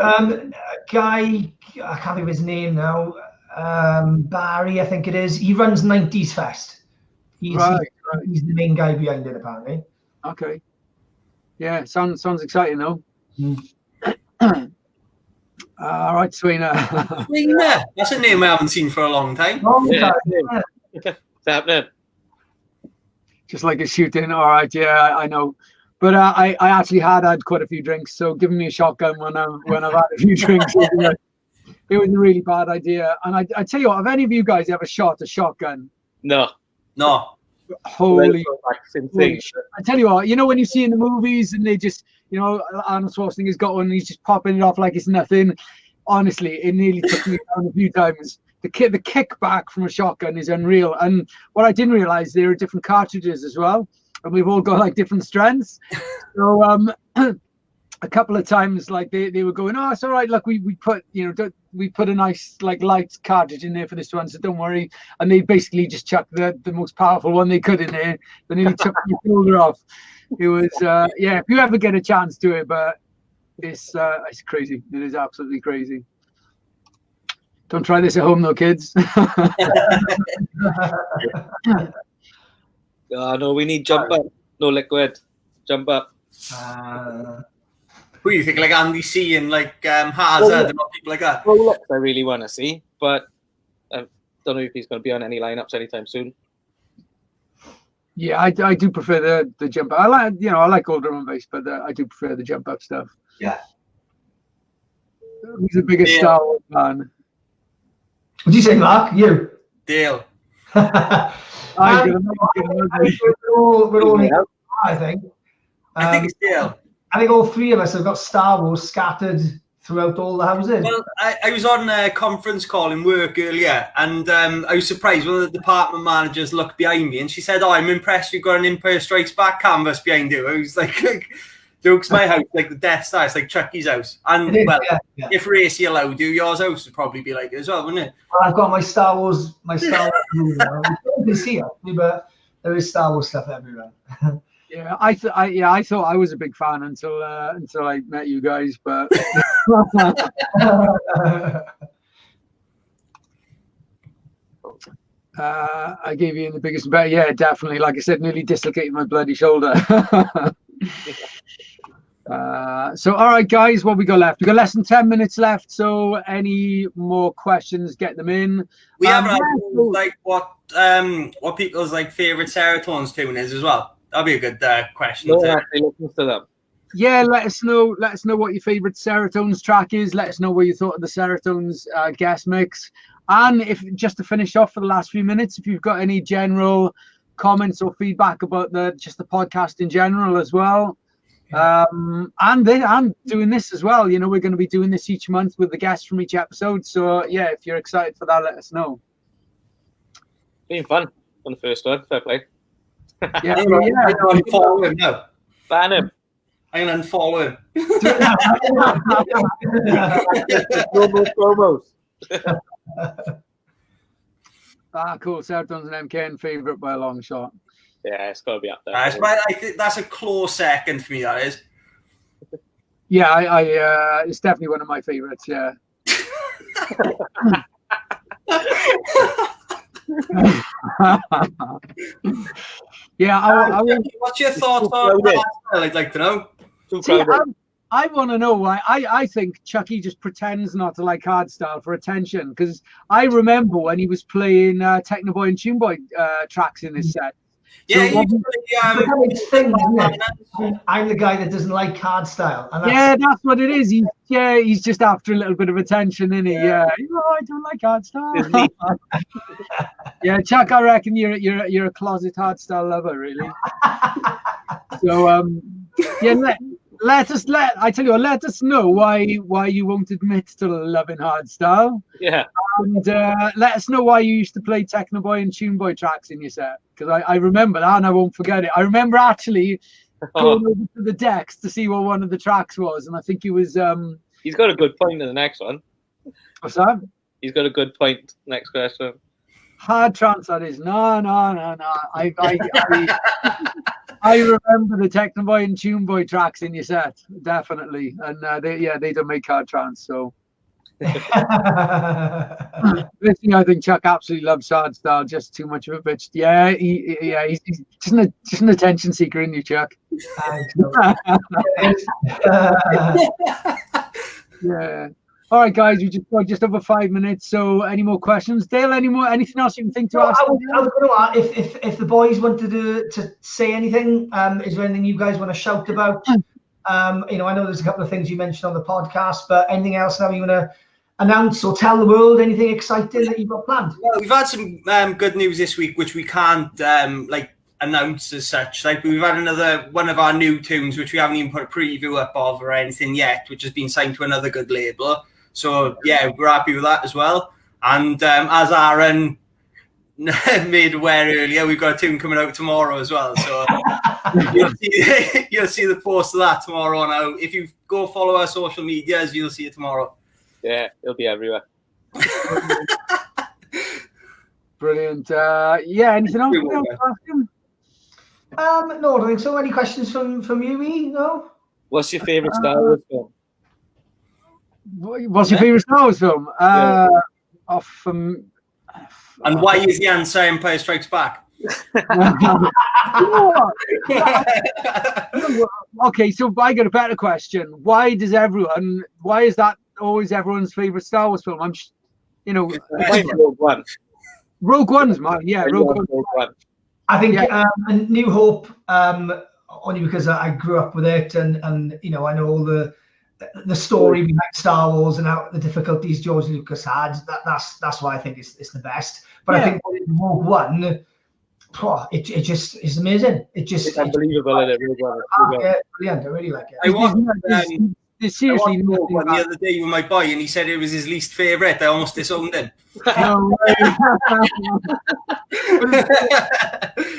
guy, I can't think of his name now. Barry, I think it is. He runs 90s Fest. He's the main guy behind it, apparently. Okay. Yeah, sounds exciting though. All right, Sweener. Sweener, that's a name I haven't seen for a long time. It's happening. Just like a shooting. All right, yeah, I know. But I actually had quite a few drinks, so giving me a shotgun when I've had a few drinks, it was a really bad idea. And I tell you what, have any of you guys ever shot a shotgun? No. Holy shit. I tell you what, when you see in the movies and they just, Arnold Schwarzenegger's got one and he's just popping it off like it's nothing. Honestly, it nearly took me down a few times. The kickback from a shotgun is unreal. And what I didn't realize, there are different cartridges as well. And we've all got like different strengths. So a couple of times, like they were going, oh, it's all right. Look, we put, we put a nice like light cartridge in there for this one, so don't worry. And they basically just chucked the most powerful one they could in there. They nearly took my shoulder off. It was, if you ever get a chance to it, but it's crazy. It is absolutely crazy. Don't try this at home, though, kids. No, we need jump up. No liquid. Jump up. Who do you think, like Andy C and like Hazard and people like that? Well, I really want to see, but I don't know if he's going to be on any lineups anytime soon. Yeah, I do prefer the jump up. I like all drum and bass, but I do prefer the jump up stuff. Yeah. Who's the biggest Star Wars fan? What do you say, Mark? You? Dale. We're all I think. I think it's Dale. I think all three of us have got Star Wars scattered throughout all the houses. Well, I was on a conference call in work earlier, and I was surprised when the department managers looked behind me, and she said, "Oh, I'm impressed you've got an Empire Strikes Back canvas behind you." I was like jokes, my house, like the Death Star, it's like Chucky's house. And, if Racy allowed you, yours house would probably be like it as well, wouldn't it? Well, I've got my Star Wars movie. You can see it, but there is Star Wars stuff everywhere. Yeah, I thought I was a big fan until I met you guys, but I gave you the biggest bet. Yeah, definitely. Like I said, nearly dislocated my bloody shoulder. So all right, guys, what we got left? We got less than 10 minutes left. So any more questions, get them in. We have like what people's like favorite Serotonez tune is as well. That'll be a good question. Yeah, let us know what your favorite Serotonez track is. Let us know what you thought of the Serotonez guest mix. And if just to finish off for the last few minutes, if you've got any general comments or feedback about the podcast in general as well. And doing this as well. We're going to be doing this each month with the guests from each episode. So yeah, if you're excited for that, let us know. Been fun on the first one. Fair play. Yeah, I'm going to unfollow him now. Ban him. I'm going to unfollow him. No more promos. Cool. Serotonez and MKN favourite by a long shot. Yeah, it's got to be up there. I think that's a close second for me, that is. Yeah, I it's definitely one of my favourites, yeah. Yeah, what's your thoughts on that? I'd like to know. I want to know why. I think Chucky just pretends not to like hardstyle for attention, because I remember when he was playing Techno Boy and Tune Boy tracks in his set. Yeah, I'm the guy that doesn't like hardstyle. That's what it is. He's just after a little bit of attention, isn't he? Yeah. I don't like hardstyle. Yeah, Chuck, I reckon you're a closet hardstyle lover, really. So let us know why you won't admit to loving hardstyle. Yeah. And let us know why you used to play Techno Boy and Tune Boy tracks in your set, because I remember that and I won't forget it. I remember actually going over to the decks to see what one of the tracks was, and I think it was. He's got a good point in the next one. What's that? He's got a good point. Next question. Hard trance, that is. No. I remember the Techno Boy and Tune Boy tracks in your set, definitely, and they don't make hard trance. So, listen, I think Chuck absolutely loves hardstyle, just too much of a bitch. Yeah, he's just an attention seeker, isn't you, Chuck? Yeah. All right, guys, we just got just over 5 minutes. So, any more questions, Dale? Anything else you can think to ask? I was going to ask if the boys wanted to say anything. Is there anything you guys want to shout about? I know there's a couple of things you mentioned on the podcast, but anything else now you want to announce or tell the world? Anything exciting that you've got planned? Well, we've had some good news this week, which we can't announce as such. Like, we've had another one of our new tunes, which we haven't even put a preview up of or anything yet, which has been signed to another good label. So yeah, we're happy with that as well. And as Aaron made aware earlier, we've got a tune coming out tomorrow as well. So you'll see the post of that tomorrow. Now, if you go follow our social medias, you'll see it tomorrow. Yeah, it'll be everywhere. Brilliant. Yeah, anything else? No, I don't think so. Any questions from you, E? No? What's your favourite Star Wars film? What's your favourite Star Wars film? And why is the answer Empire Strikes Back? Okay, so I got a better question. Why is that always everyone's favourite Star Wars film? Rogue One. Rogue One's mine, yeah. Rogue One. I think New Hope, only because I grew up with it, and I know all the story behind Star Wars and how the difficulties George Lucas had. That's why I think it's the best. But I think Rogue One, it just is amazing. It's unbelievable. Rogue One. Yeah, brilliant. I really like it. I watched seriously Rogue One the other day with my boy, and he said it was his least favourite. I almost disowned him. No way.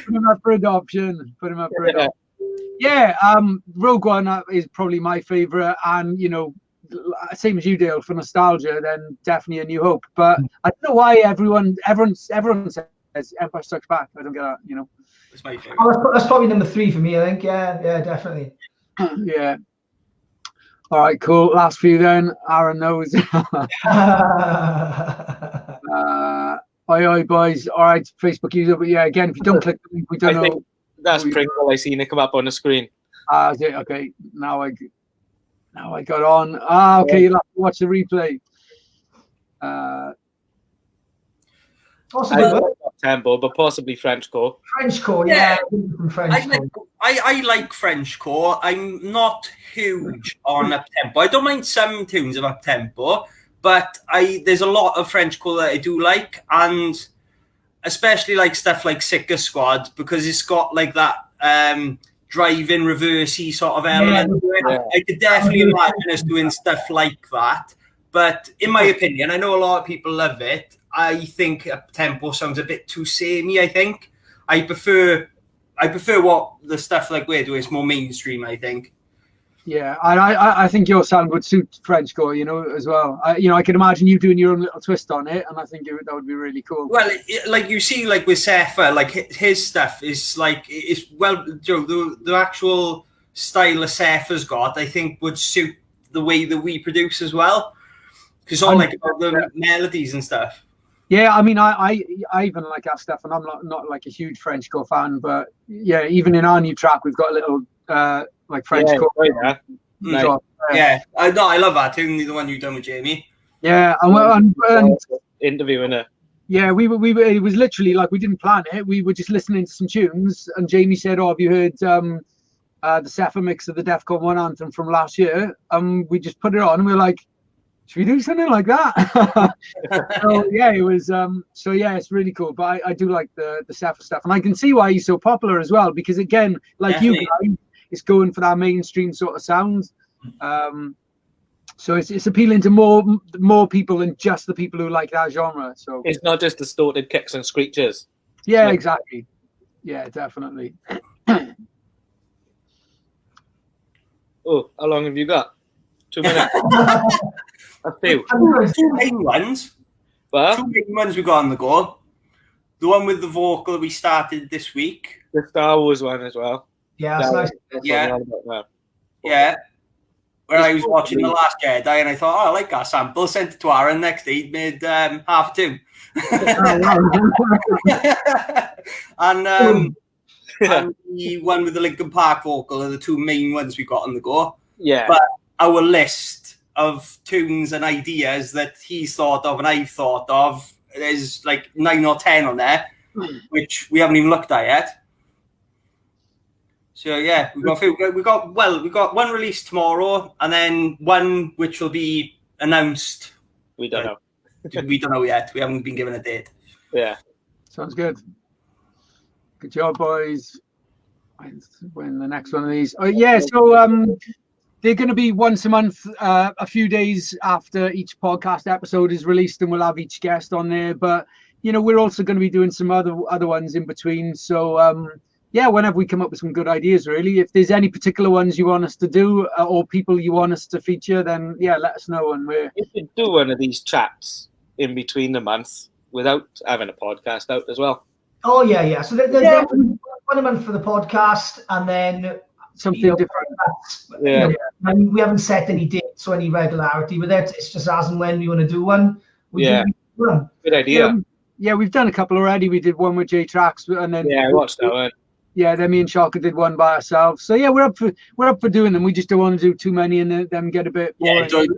Put him up for adoption. Yeah, Rogue One is probably my favourite, and same as you, Dale, for nostalgia, then definitely A New Hope. But I don't know why everyone says Empire Strikes Back. I don't get that. It's my favourite. That's probably number 3 for me. I think. Yeah, definitely. Yeah. All right, cool. Last few then. Aaron knows. Oi, boys. All right, Facebook user. But yeah, again, if you don't click the link, we don't know. That's Pringle. I seen it come up on the screen. Is it? Okay. Now I got on. Okay. You'll have to watch the replay. Possibly tempo, but possibly Frenchcore. Frenchcore, yeah. I like Frenchcore. I'm not huge on up tempo. I don't mind some tunes of up tempo, but there's a lot of Frenchcore that I do like, and especially like stuff like Sicker Squad, because it's got like that drive-in reversey sort of element to it. Yeah. I could definitely imagine us doing stuff like that. But in my opinion, I know a lot of people love it. I think up tempo sounds a bit too samey. I think I prefer what the stuff like we're doing is more mainstream. I think. Yeah, I think your sound would suit Frenchcore, as well. I can imagine you doing your own little twist on it, and I think that would be really cool. Well, like you see, like with Sefa, like his stuff is like the actual style of Sefa's got, I think, would suit the way that we produce as well, because all like about the melodies and stuff. Yeah, I mean, I even like our stuff, and I'm not like a huge Frenchcore fan, but yeah, even in our new track, we've got a little like Frenchcore. Yeah, I love that tune, the one you've done with Jamie. Yeah, and interviewing her. Yeah, we were. It was literally like we didn't plan it. We were just listening to some tunes, and Jamie said, "Oh, have you heard the Sefa mix of the Defcon 1 anthem from last year?" We just put it on, and we were like, should we do something like that? So yeah, it was. So yeah, it's really cool. But I do like the Sefa stuff, and I can see why he's so popular as well. Because again, like Definitely. You guys, it's going for that mainstream sort of sound. So it's appealing to more people than just the people who like that genre. So it's not just distorted kicks and screeches. Yeah, exactly. Yeah, definitely. Oh, how long have you got? 2 minutes. A few. Two main ones. What? Two main ones we got on the go. The one with the vocal that we started this week. The Star Wars one as well. Yeah, that's nice. Yeah. Where I was watching The Last Jedi and I thought, I like that sample. Sent it to Aaron. Next day he'd made half a tune. And the one with the Linkin Park vocal are the two main ones we got on the go. Yeah. But our list of tunes and ideas that he's thought of and I've thought of, there's like 9 or 10 on there, which we haven't even looked at yet. So yeah, we got one released tomorrow, and then one which will be announced. We don't know. We don't know yet. We haven't been given a date. Yeah, sounds good. Good job, boys. When the next one of these? Oh yeah, so they're going to be once a month, a few days after each podcast episode is released, and we'll have each guest on there. But you know, we're also going to be doing some other ones in between. So yeah, whenever we come up with some good ideas, really, if there's any particular ones you want us to do or people you want us to feature, then yeah, let us know. And we're You could do one of these chats in between the months without having a podcast out as well. Oh yeah. So there's definitely one a month for the podcast, and then something different. Yeah. I mean, we haven't set any dates or any regularity with it. It's just as and when we want to do one. Good idea. Yeah, we've done a couple already. We did one with J-Trax, and then I watched that one. Yeah, then me and Shocker did one by ourselves. So yeah, we're up for doing them. We just don't want to do too many and them get a bit boring. Yeah, don't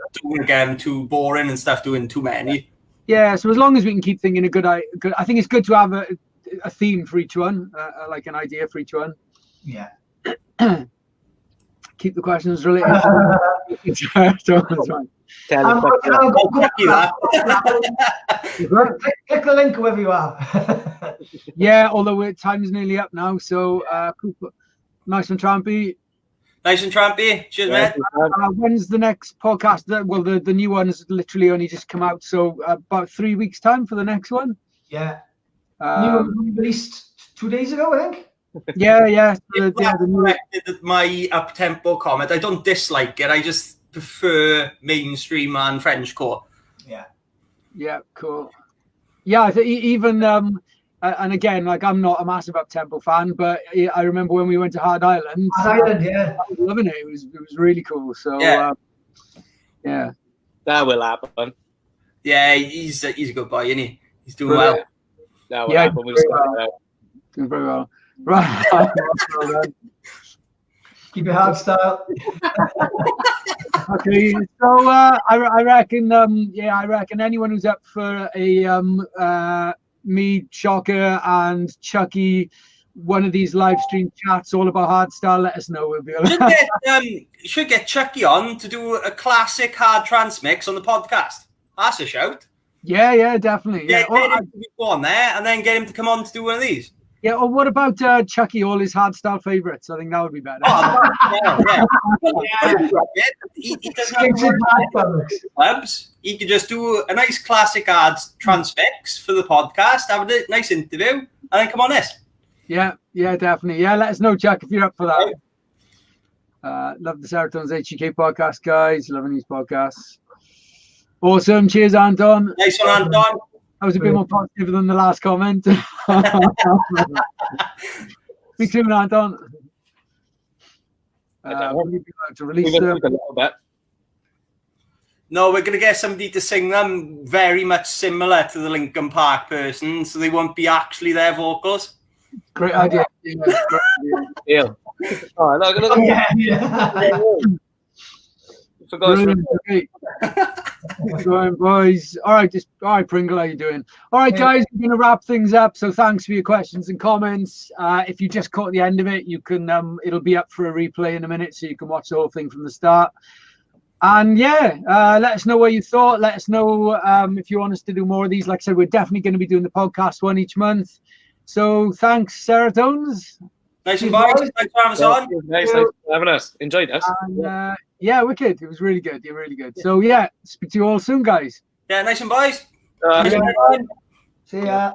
get them too boring and stuff doing too many. Yeah, so as long as we can keep thinking I think it's good to have a theme for each one, like an idea for each one. Yeah. Keep the questions related to click the link wherever you are. Yeah, although time's nearly up now, so nice and trampy. Nice and trampy. Cheers, mate. When's the next podcast? Well, the new one has literally only just come out, so about 3 weeks time for the next one. Yeah. New one released 2 days ago, I think. Yeah. My up-tempo comment. I don't dislike it. I just prefer mainstream and Frenchcore. Yeah, cool. Yeah, even and again, like, I'm not a massive up-tempo fan, but I remember when we went to Hard Island. I was loving it. It was really cool. So yeah, that will happen. Yeah, he's a good boy, isn't he? He's doing well. That will happen. Doing very well. Right. Keep your hard style. Okay, so I reckon anyone who's up for a me, Shocker, and Chucky, one of these live stream chats all about hardstyle, let us know. We'll be should get Chucky on to do a classic hard trance mix on the podcast. That's a shout. Yeah, definitely. Yeah, go on there and then get him to come on to do one of these. Yeah, or what about Chucky, all his hardstyle favourites? I think that would be better. He doesn't have clubs. He could just do a nice classic hard trance mix for the podcast, have a nice interview, and then come on this. Yeah, definitely. Yeah, let us know, Jack, if you're up for that. Love the Serotonez HDUK podcast, guys. Loving these podcasts. Awesome. Cheers, Anton. Nice one, Anton. That was a bit more positive than the last comment. Speak soon, Anton. Would you like to release them? A little bit. No, we're going to get somebody to sing them very much similar to the Linkin Park person, so they won't be actually their vocals. Great idea. Yeah. Oh, look. Yeah. Okay. Going, boys. All right, Pringle, how you doing? All right, guys, we're going to wrap things up. So thanks for your questions and comments. If you just caught the end of it, you can it'll be up for a replay in a minute, so you can watch the whole thing from the start. And let us know what you thought. Let us know if you want us to do more of these. Like I said, we're definitely going to be doing the podcast one each month. So thanks, Serotonez. Nice and boys. Thanks for having us on. Nice for having us. Enjoyed us. And, wicked. It was really good. You're really good. So speak to you all soon, guys. Yeah, nice and boys. See ya.